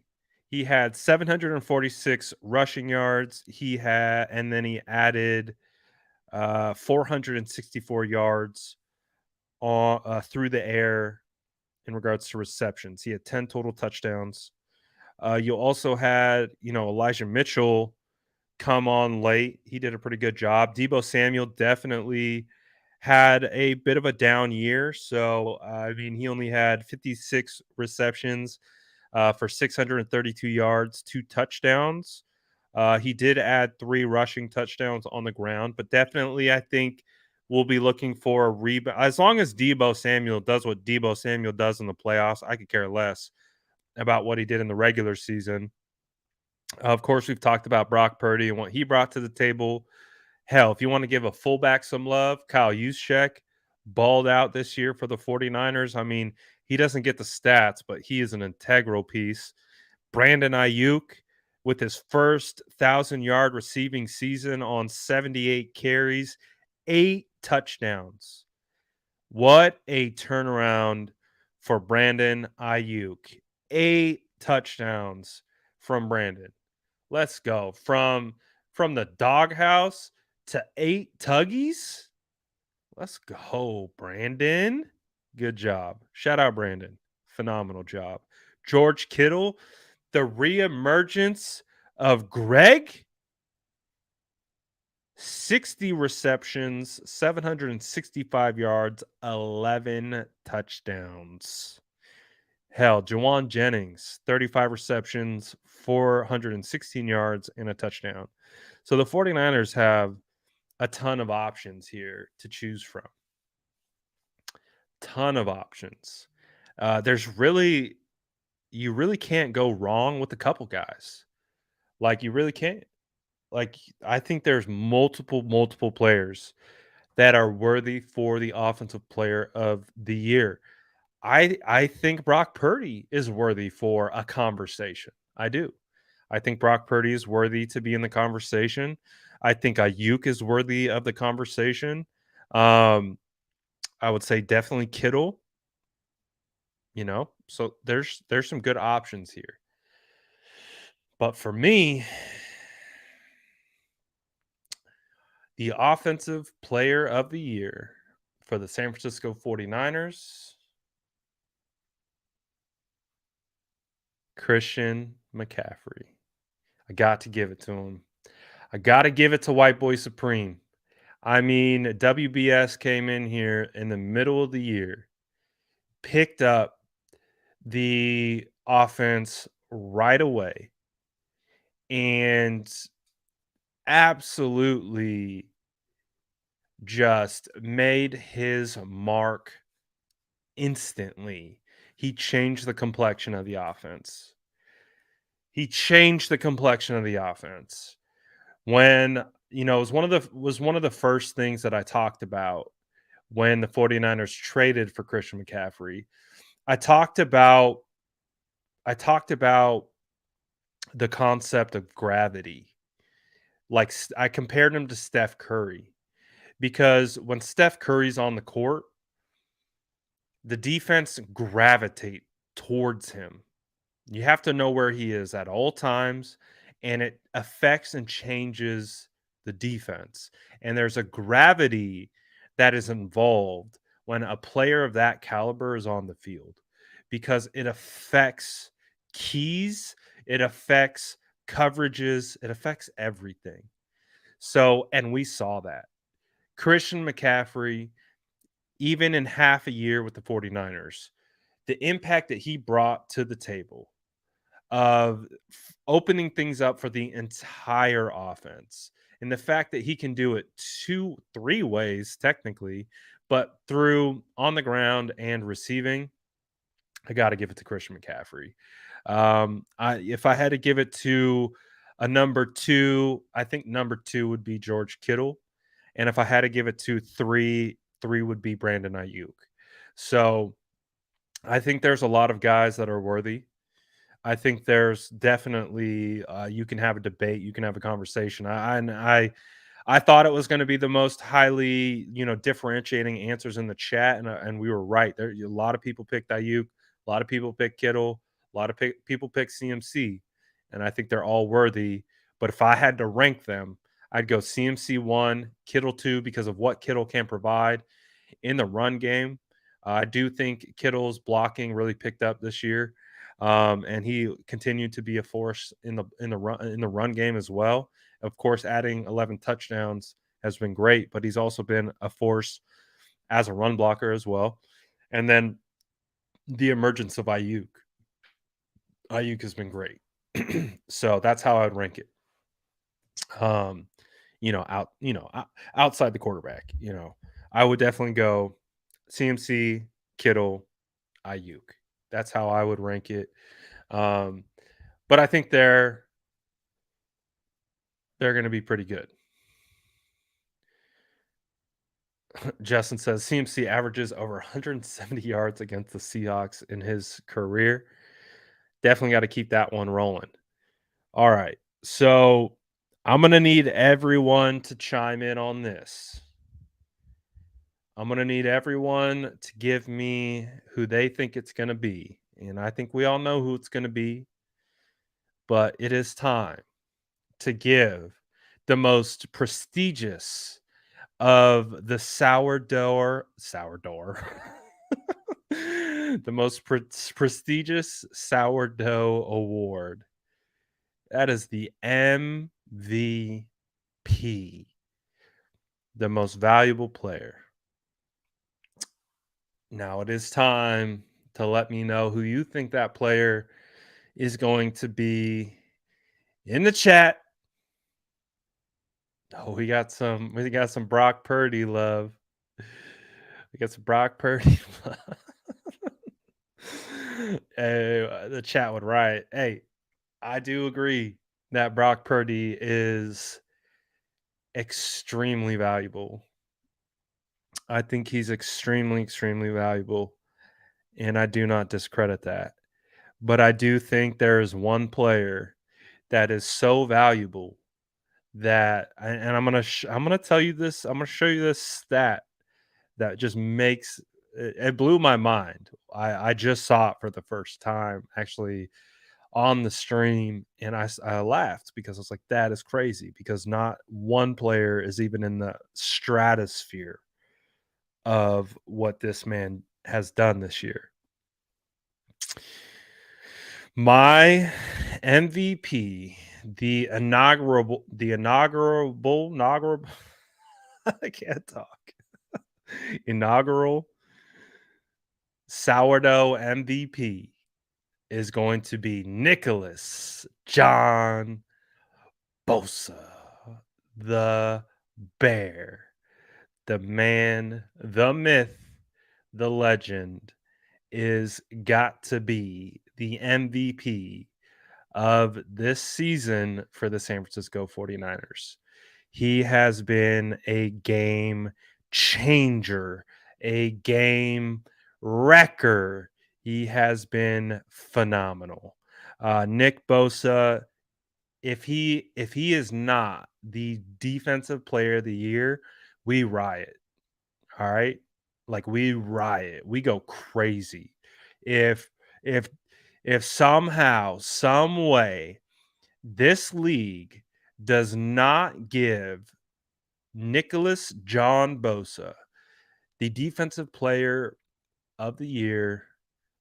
he had 746 rushing yards. And then he added 464 yards through the air in regards to receptions. He had 10 total touchdowns. You also had, Elijah Mitchell come on late. He did a pretty good job. Deebo Samuel definitely had a bit of a down year. So, he only had 56 receptions for 632 yards, 2 touchdowns. He did add 3 rushing touchdowns on the ground, but definitely I think we'll be looking for a rebound. As long as Debo Samuel does what Debo Samuel does in the playoffs, I could care less about what he did in the regular season. Of course, we've talked about Brock Purdy and what he brought to the table. Hell, if you want to give a fullback some love, Kyle Juszczyk balled out this year for the 49ers. I mean, he doesn't get the stats, but he is an integral piece. Brandon Ayuk with his first 1,000-yard receiving season on 78 carries, 8 touchdowns. What a turnaround for Brandon Ayuk. 8 touchdowns from Brandon. Let's go. From the doghouse to 8 tuggies. Let's go, Brandon. Good job. Shout out, Brandon. Phenomenal job. George Kittle, the reemergence of Greg. 60 receptions, 765 yards, 11 touchdowns. Hell, Jawan Jennings, 35 receptions, 416 yards, and a touchdown. So the 49ers have a ton of options here to choose from. Ton of options. There's really, you really can't go wrong with a couple guys. Like, you really can't. Like, I think there's multiple players that are worthy for the offensive player of the year. I think Brock Purdy is worthy for a conversation. I do. I think Brock Purdy is worthy to be in the conversation. I think Ayuk is worthy of the conversation. Um, I would say definitely Kittle, So there's some good options here. But for me, the offensive player of the year for the San Francisco 49ers, Christian McCaffrey. I got to give it to him. I got to give it to White Boy Supreme. I mean, WBS came in here in the middle of the year, picked up the offense right away, and absolutely just made his mark instantly. He changed the complexion of the offense. He changed the complexion of the offense. When, it was one of the first things that I talked about when the 49ers traded for Christian McCaffrey. I talked about I talked about the concept of gravity. Like, I compared him to Steph Curry because when Steph Curry's on the court, the defense gravitate towards him. You have to know where he is at all times, and it affects and changes the defense. And there's a gravity that is involved when a player of that caliber is on the field because it affects keys, it affects coverages, it affects everything. So, and we saw that. Christian McCaffrey, even in half a year with the 49ers, the impact that he brought to the table of opening things up for the entire offense. And the fact that he can do it 3 ways technically, but through on the ground and receiving, I got to give it to Christian McCaffrey. If I had to give it to a number 2, I think number 2 would be George Kittle, and if I had to give it to 3 would be Brandon Ayuk. So, I think there's a lot of guys that are worthy. I think there's definitely you can have a debate, you can have a conversation. I thought it was going to be the most highly differentiating answers in the chat, and we were right. There a lot of people picked Ayuk, a lot of people picked Kittle, a lot of people picked CMC, and I think they're all worthy. But if I had to rank them, I'd go CMC 1, Kittle 2 because of what Kittle can provide in the run game. I do think Kittle's blocking really picked up this year, and he continued to be a force in the run game as well. Of course, adding 11 touchdowns has been great, but he's also been a force as a run blocker as well. And then the emergence of Ayuk. Ayuk has been great. So that's how I'd rank it. Um, outside the quarterback, I would definitely go CMC, Kittle, Ayuk. That's how I would rank it. Um, but I think they're going to be pretty good. Justin says CMC averages over 170 yards against the Seahawks in his career. Definitely got to keep that one rolling. All right. So I'm going to need everyone to chime in on this. I'm going to need everyone to give me who they think it's going to be. And I think we all know who it's going to be, but it is time to give the most prestigious of the sourdough the most prestigious sourdough award. That is the MVP, the most valuable player. Now it is time to let me know who you think that player is going to be in the chat. Oh, we got some Brock Purdy love. We got some Brock Purdy love. Hey, the chat would riot. Hey, I do agree that Brock Purdy is extremely valuable. I think he's extremely, extremely valuable, and I do not discredit that. But I do think there is one player that is so valuable that, and I'm gonna tell you this. I'm gonna show you this stat that just makes it blew my mind. I just saw it for the first time actually on the stream, and I laughed because I was like, that is crazy because not one player is even in the stratosphere of what this man has done this year. My MVP, inaugural I can't talk. Inaugural sourdough MVP is going to be Nicholas John Bosa, the bear, the man, the myth, the legend is got to be the MVP of this season for the San Francisco 49ers. He has been a game changer, a game wrecker. He has been phenomenal. Nick Bosa, if he is not the defensive player of the year, we riot. All right? Like we riot. We go crazy. If if if somehow, some way this league does not give Nicholas John Bosa the defensive player of the year,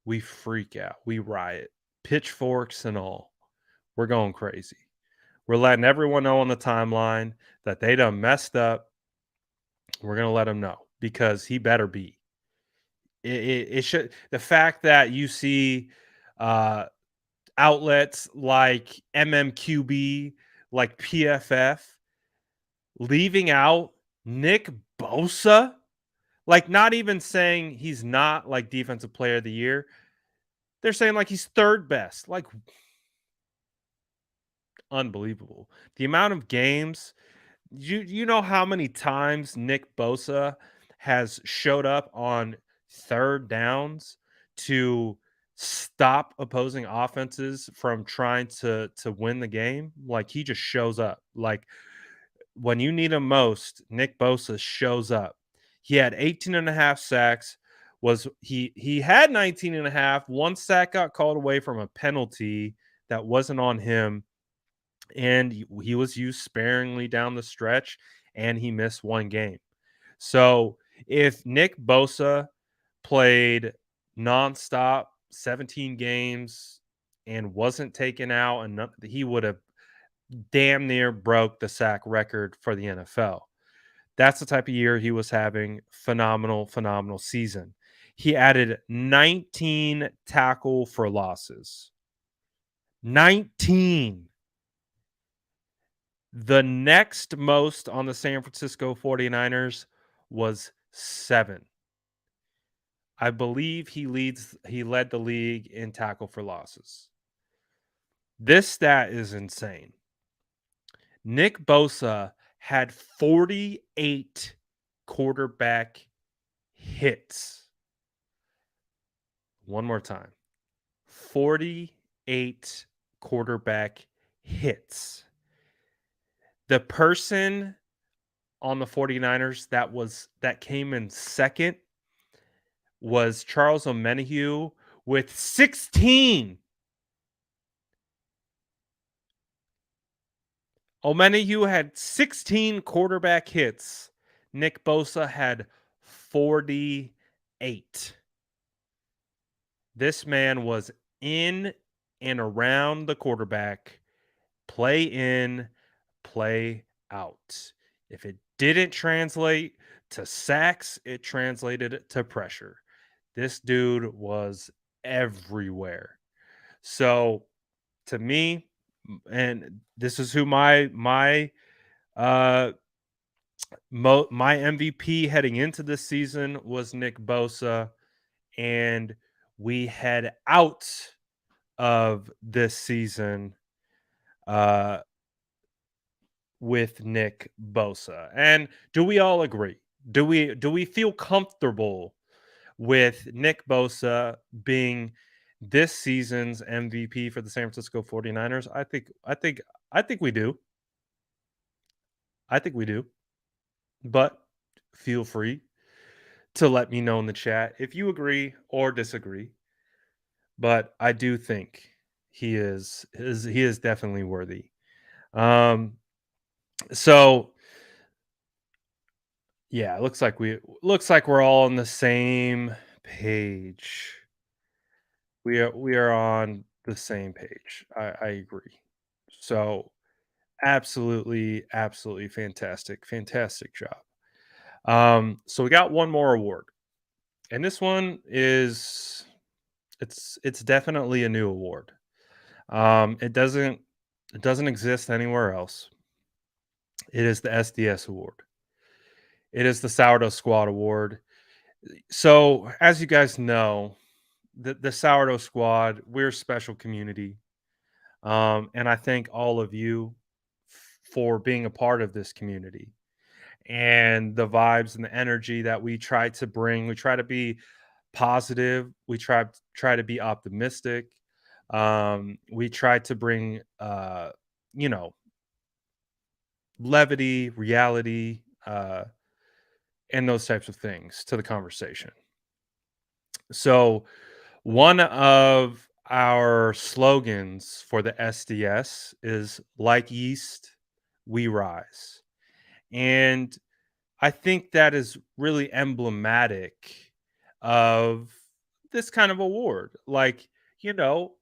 we freak out. We riot. Pitchforks and all. We're going crazy. We're letting everyone know on the timeline that they done messed up. We're going to let them know because he better be. It should, the fact that you see uh, outlets like MMQB, like PFF, leaving out Nick Bosa, like not even saying he's not like defensive player of the year. They're saying like he's third best. Like unbelievable. The amount of games, you know how many times Nick Bosa has showed up on third downs to stop opposing offenses from trying to win the game? Like he just shows up. Like when you need him most, Nick Bosa shows up. He had 18 and a half sacks. He had 19 and a half. One sack got called away from a penalty that wasn't on him, and he was used sparingly down the stretch, and he missed one game. So if Nick Bosa played nonstop 17 games and wasn't taken out, and he would have damn near broke the sack record for the NFL. That's the type of year he was having. Phenomenal, phenomenal season. He added 19 tackle for losses. 19. The next most on the San Francisco 49ers was 7. I believe he led the league in tackle for losses. This stat is insane. Nick Bosa had 48 quarterback hits. One more time. 48 quarterback hits. The person on the 49ers that came in second was Charles Omenihu with 16. Omenihu had 16 quarterback hits. Nick Bosa had 48. This man was in and around the quarterback, play in, play out. If it didn't translate to sacks, it translated to pressure. This dude was everywhere. So to me, and this is who uh my MVP heading into this season was Nick Bosa, and we head out of this season uh with Nick Bosa. And do we all agree? Do we feel comfortable with Nick Bosa being this season's MVP for the San Francisco 49ers? I think we do. I think we do. But feel free to let me know in the chat if you agree or disagree. But I do think he is definitely worthy. Um so yeah, looks like we're all on the same page. We are on the same page. I agree. So absolutely fantastic job. So we got one more award, and this one is it's definitely a new award. It doesn't exist anywhere else. It is the SDS award. It is the Sourdough Squad award. So as you guys know, the Sourdough Squad, we're a special community. And I thank all of you for being a part of this community and the vibes and the energy that we try to bring. We try to be positive. We try to be optimistic. We try to bring you know, levity, reality, and those types of things to the conversation. So one of our slogans for the SDS is like yeast, we rise. And I think that is really emblematic of this kind of award. Like, you know,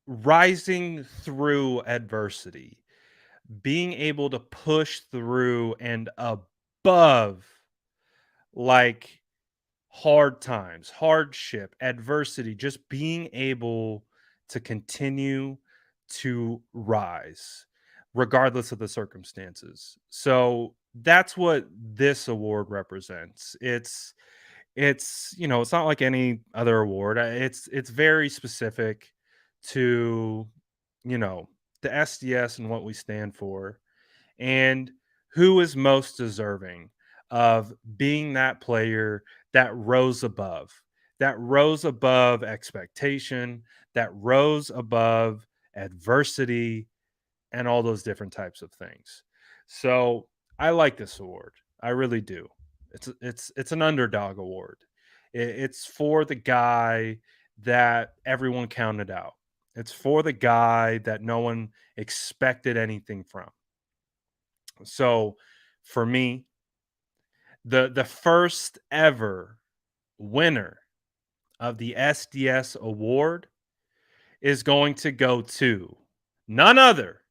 rising through adversity, being able to push through and above like hard times, hardship, adversity, just being able to continue to rise regardless of the circumstances. So that's what this award represents. It's not like any other award. It's very specific to, you know, the SDS and what we stand for, and who is most deserving of being that player that rose above expectation, that rose above adversity, and all those different types of things. So I like this award. I really do. It's an underdog award. It's for the guy that everyone counted out. It's for the guy that no one expected anything from. So for me, the first ever winner of the SDS award is going to go to none other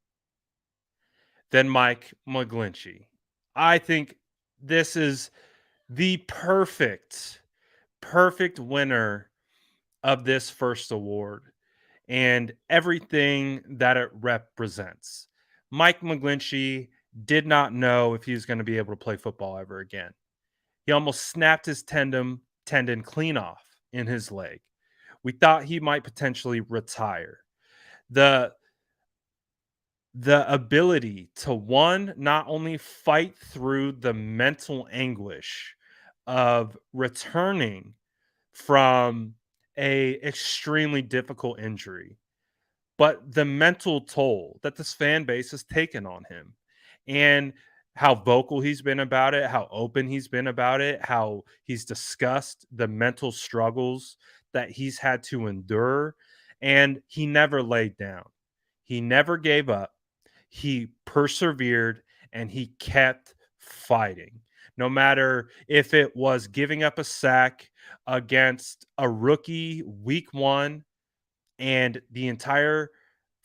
than Mike McGlinchey. I think this is the perfect winner of this first award and everything that it represents. Mike McGlinchey did not know if he was going to be able to play football ever again. He almost snapped his tendon clean off in his leg. We thought he might potentially retire. The the ability to one not only fight through the mental anguish of returning from a extremely difficult injury, but the mental toll that this fan base has taken on him and how vocal he's been about it, how open he's been about it, how he's discussed the mental struggles that he's had to endure. And he never laid down, he never gave up, he persevered, and he kept fighting. No matter if it was giving up a sack against a rookie week one and the entire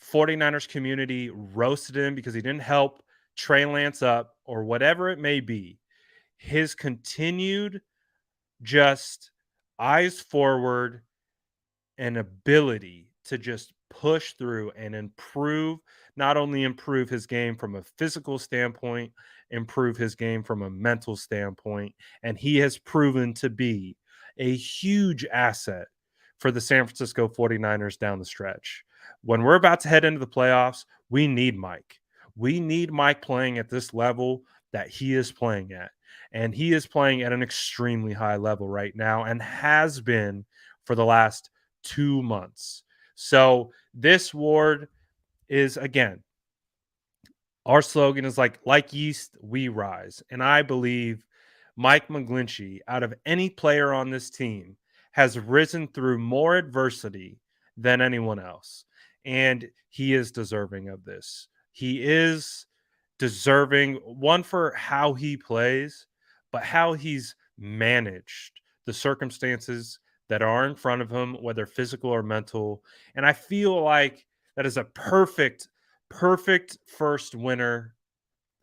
49ers community roasted him because he didn't help Trey Lance up or whatever it may be. His continued just eyes forward and ability to just push through and improve, not only improve his game from a physical standpoint, improve his game from a mental standpoint. And he has proven to be a huge asset for the San Francisco 49ers down the stretch. When we're about to head into the playoffs, we need Mike. We need Mike playing at this level that he is playing at. And he is playing at an extremely high level right now and has been for the last 2 months. So this ward is, again, our slogan is like yeast, we rise. And I believe Mike McGlinchey, out of any player on this team, has risen through more adversity than anyone else. And he is deserving of this. He is deserving, one, for how he plays, but how he's managed the circumstances that are in front of him, whether physical or mental. And I feel like that is a perfect first winner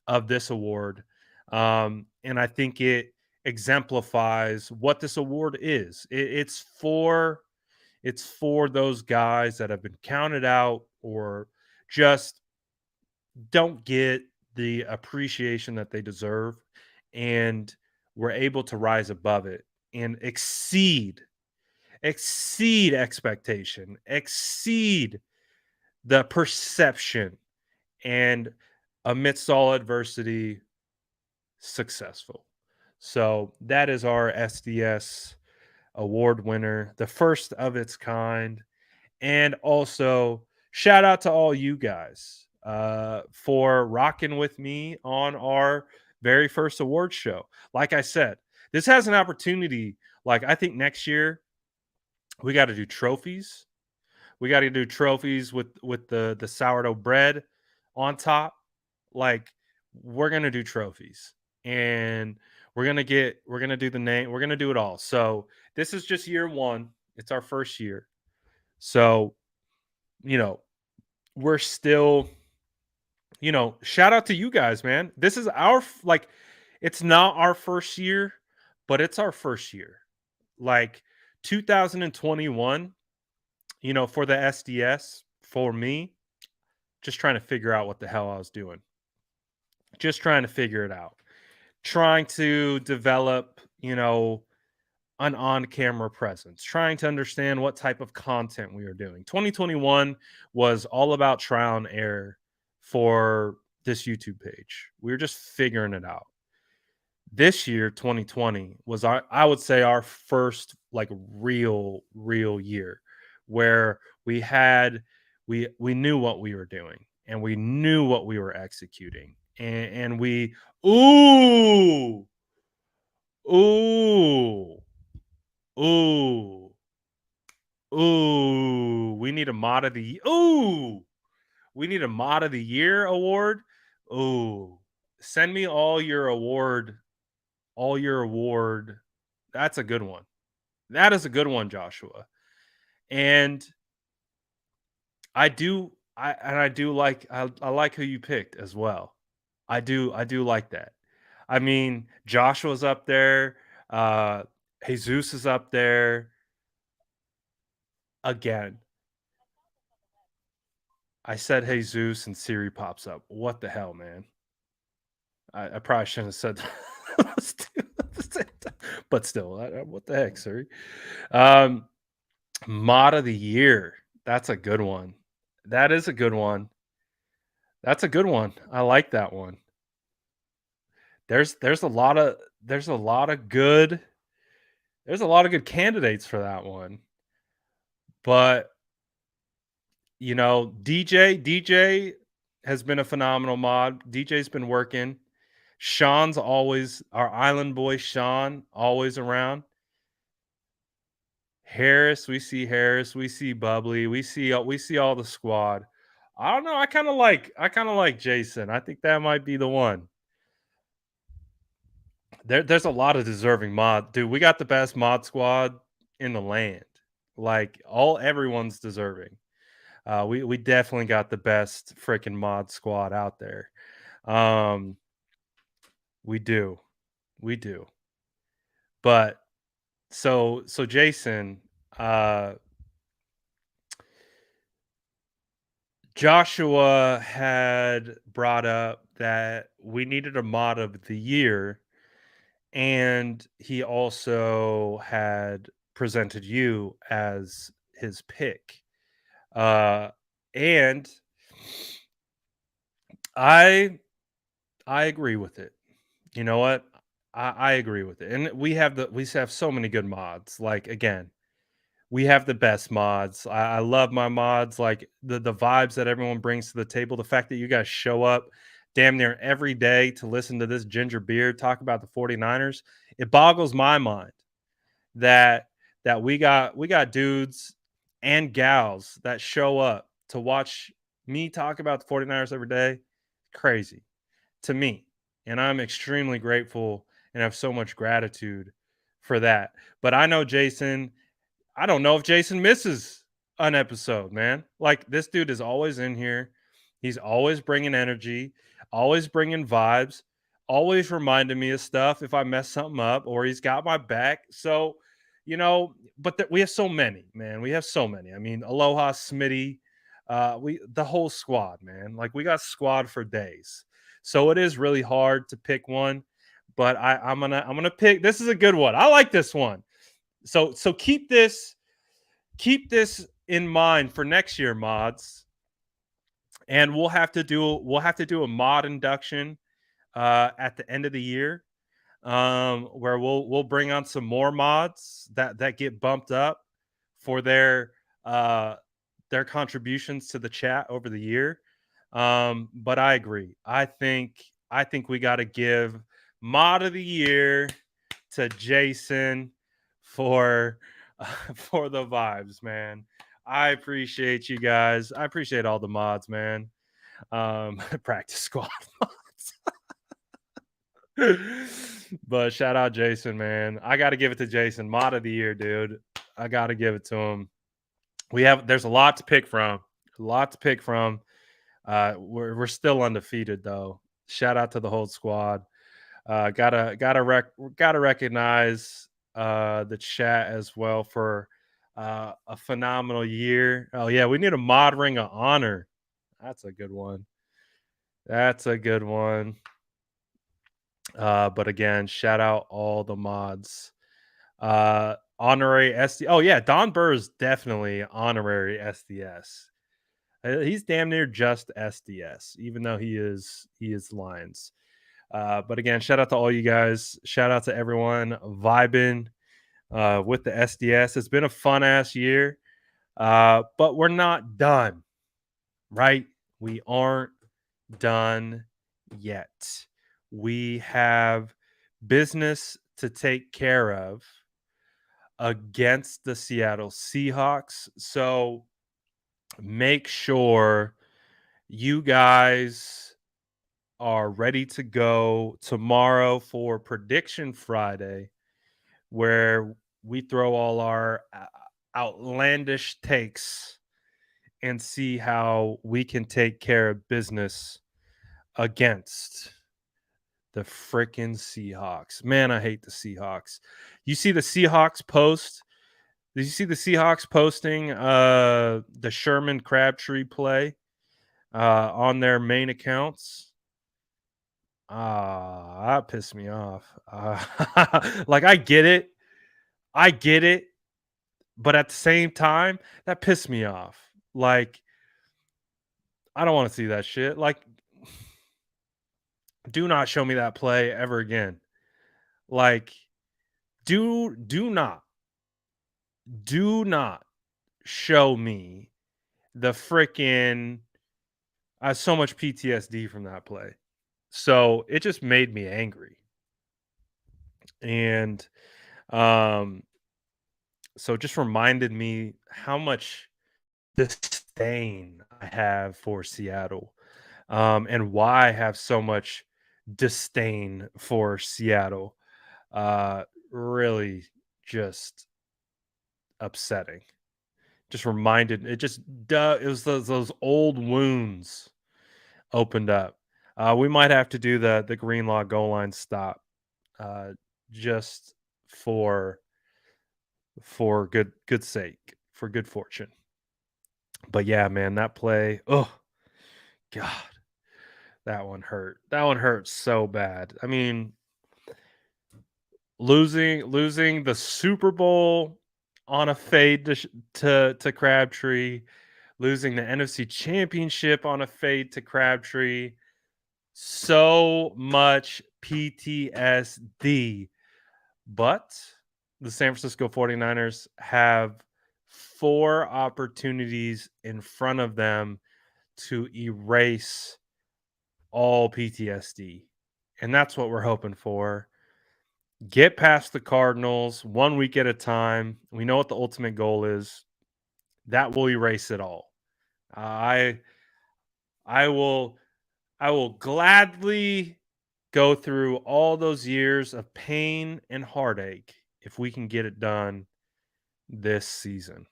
of this award. And I think it exemplifies what this award is. It's for those guys that have been counted out or just don't get the appreciation that they deserve, and we're able to rise above it and exceed expectation, exceed the perception, and amidst all adversity, successful. So that is our SDS award winner, the first of its kind. And also, shout out to all you guys for rocking with me on our very first award show. Like I said, this has an opportunity. Like, I think next year we got to do trophies. We got to do trophies with the sourdough bread on top. Like, we're gonna do trophies, and we're gonna do the name. We're gonna do it all. So this is just year one. It's our first year. So, you know, we're still, shout out to you guys, man. This is like, it's not our first year, but it's our first year. Like 2021, for the SDS, for me, just trying to figure out what the hell I was doing. Just trying to figure it out. Trying to develop, an on-camera presence, trying to understand what type of content we are doing. 2021 was all about trial and error for this YouTube page. We were just figuring it out. This year, 2020, was I would say our first like real year where we knew what we were doing and we knew what we were executing. And we ooh, ooh, ooh, ooh, we need a mod of the we need a mod of the year award. Ooh, send me all your award. That's a good one. That is a good one, Joshua. And I like who you picked as well. I do like that. I mean, Joshua's up there, uh Jesus is up there again. I said Jesus and Siri pops up. What the hell, man? I probably shouldn't have said those two at the same time. But still, what the heck, Siri? Um, Mod of the year. That's a good one. That is a good one. That's a good one. I like that one. There's a lot of there's a lot of good there's a lot of good candidates for that one. But DJ has been a phenomenal mod. DJ's been working. Sean's always our island boy. Sean always around. Harris, we see Harris. We see Bubbly. We see all the squad. I don't know. I kind of like Jason. I think that might be the one. There's a lot of deserving mod, dude. We got the best mod squad in the land. Like everyone's deserving. We definitely got the best freaking mod squad out there. Um, we do, we do. But so Jason, uh, Joshua had brought up that we needed a mod of the year, and he also had presented you as his pick. Uh, and I I agree with it. You know what? I agree with it. And we have so many good mods. Like again, we have the best mods. I love my mods, like the vibes that everyone brings to the table. The fact that you guys show up damn near every day to listen to this ginger beard talk about the 49ers. It boggles my mind that we got dudes and gals that show up to watch me talk about the 49ers every day. Crazy to me. And I'm extremely grateful and have so much gratitude for that. But I know Jason, I don't know if Jason misses an episode, man. Like this dude is always in here. He's always bringing energy, always bringing vibes, always reminding me of stuff if I mess something up or he's got my back. So, but we have so many, man. We have so many. I mean, Aloha, Smitty, we the whole squad, man. Like we got squad for days. So it is really hard to pick one, but I'm gonna pick. This is a good one. I like this one. So keep this in mind for next year, mods, and we'll have to do a mod induction at the end of the year, where we'll bring on some more mods that get bumped up for uh their contributions to the chat over the year. But I agree. I think we got to give mod of the year to Jason for for the vibes, man. I appreciate you guys. I appreciate all the mods, man. Practice squad mods. But shout out Jason, man. I got to give it to Jason, mod of the year, dude. I got to give it to him. There's a lot to pick from. A lot to pick from. We're still undefeated though. Shout out to the whole squad. Gotta recognize the chat as well for a phenomenal year. Oh yeah, we need a mod ring of honor. That's a good one. That's a good one. But again, shout out all the mods. Honorary SD. Oh yeah, Don Burr is definitely honorary SDS. He's damn near just SDS, even though he is Lions. But again, shout out to all you guys. Shout out to everyone vibing with the SDS. It's been a fun ass year, but we're not done, right? We aren't done yet. We have business to take care of against the Seattle Seahawks. So make sure you guys are ready to go tomorrow for Prediction Friday, where we throw all our outlandish takes and see how we can take care of business against the freaking Seahawks. Man, I hate the Seahawks. You see the Seahawks post? Did you see the Seahawks posting the Sherman Crabtree play? on their main accounts. That pissed me off. Like I get it. I get it. But at the same time, that pissed me off. Like, I don't want to see that shit. Like, do not show me that play ever again. Like, do not show me the freaking I have so much PTSD from that play. So it just made me angry. And um so it just reminded me how much disdain I have for Seattle, and why I have so much disdain for Seattle. Really just upsetting. Just reminded it just it was those old wounds opened up. We might have to do the Greenlaw goal line stop, uh, just for good sake, for good fortune. But yeah, man, that play, oh god, that one hurt. That one hurt so bad. I mean, losing the Super Bowl on a fade to Crabtree, losing the NFC Championship on a fade to Crabtree. So much PTSD. But the San Francisco 49ers have 4 opportunities in front of them to erase all PTSD. And that's what we're hoping for. Get past the Cardinals 1 week at a time. We know what the ultimate goal is. That will erase it all. I will gladly go through all those years of pain and heartache if we can get it done this season.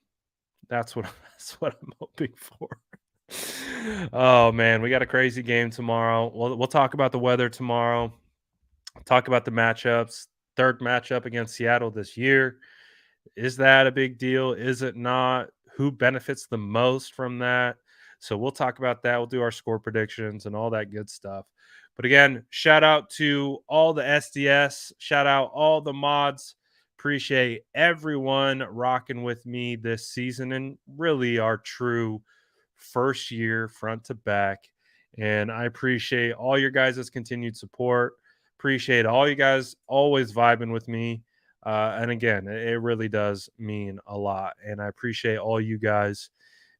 That's what I'm hoping for. Oh man, we got a crazy game tomorrow. We'll talk about the weather tomorrow. Talk about the matchups. Third matchup against Seattle this year. Is that a big deal? Is it not? Who benefits the most from that? So we'll talk about that. We'll do our score predictions and all that good stuff. But again, shout out to all the SDS. Shout out all the mods. Appreciate everyone rocking with me this season and really our true first year front to back. And I appreciate all your guys' continued support. Appreciate all you guys always vibing with me. And again, it really does mean a lot. And I appreciate all you guys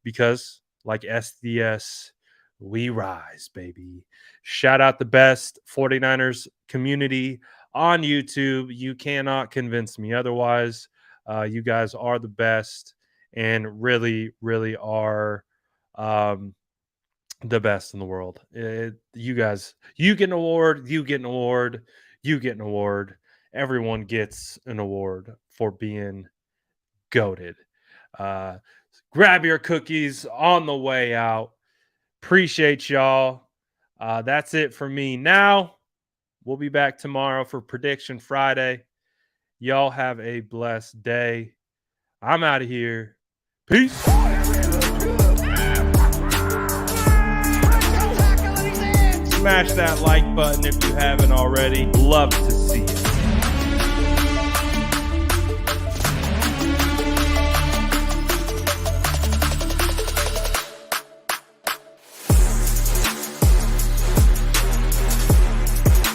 because, like SDS, we rise, baby. Shout out the best 49ers community on YouTube. You cannot convince me otherwise. You guys are the best and really, really are the best in the world. You guys, you get an award, you get an award, you get an award. Everyone gets an award for being goated. Grab your cookies on the way out. Appreciate y'all. That's it for me now. We'll be back tomorrow for Prediction Friday. Y'all have a blessed day. I'm out of here. Peace. Smash that like button if you haven't already. Love to see it.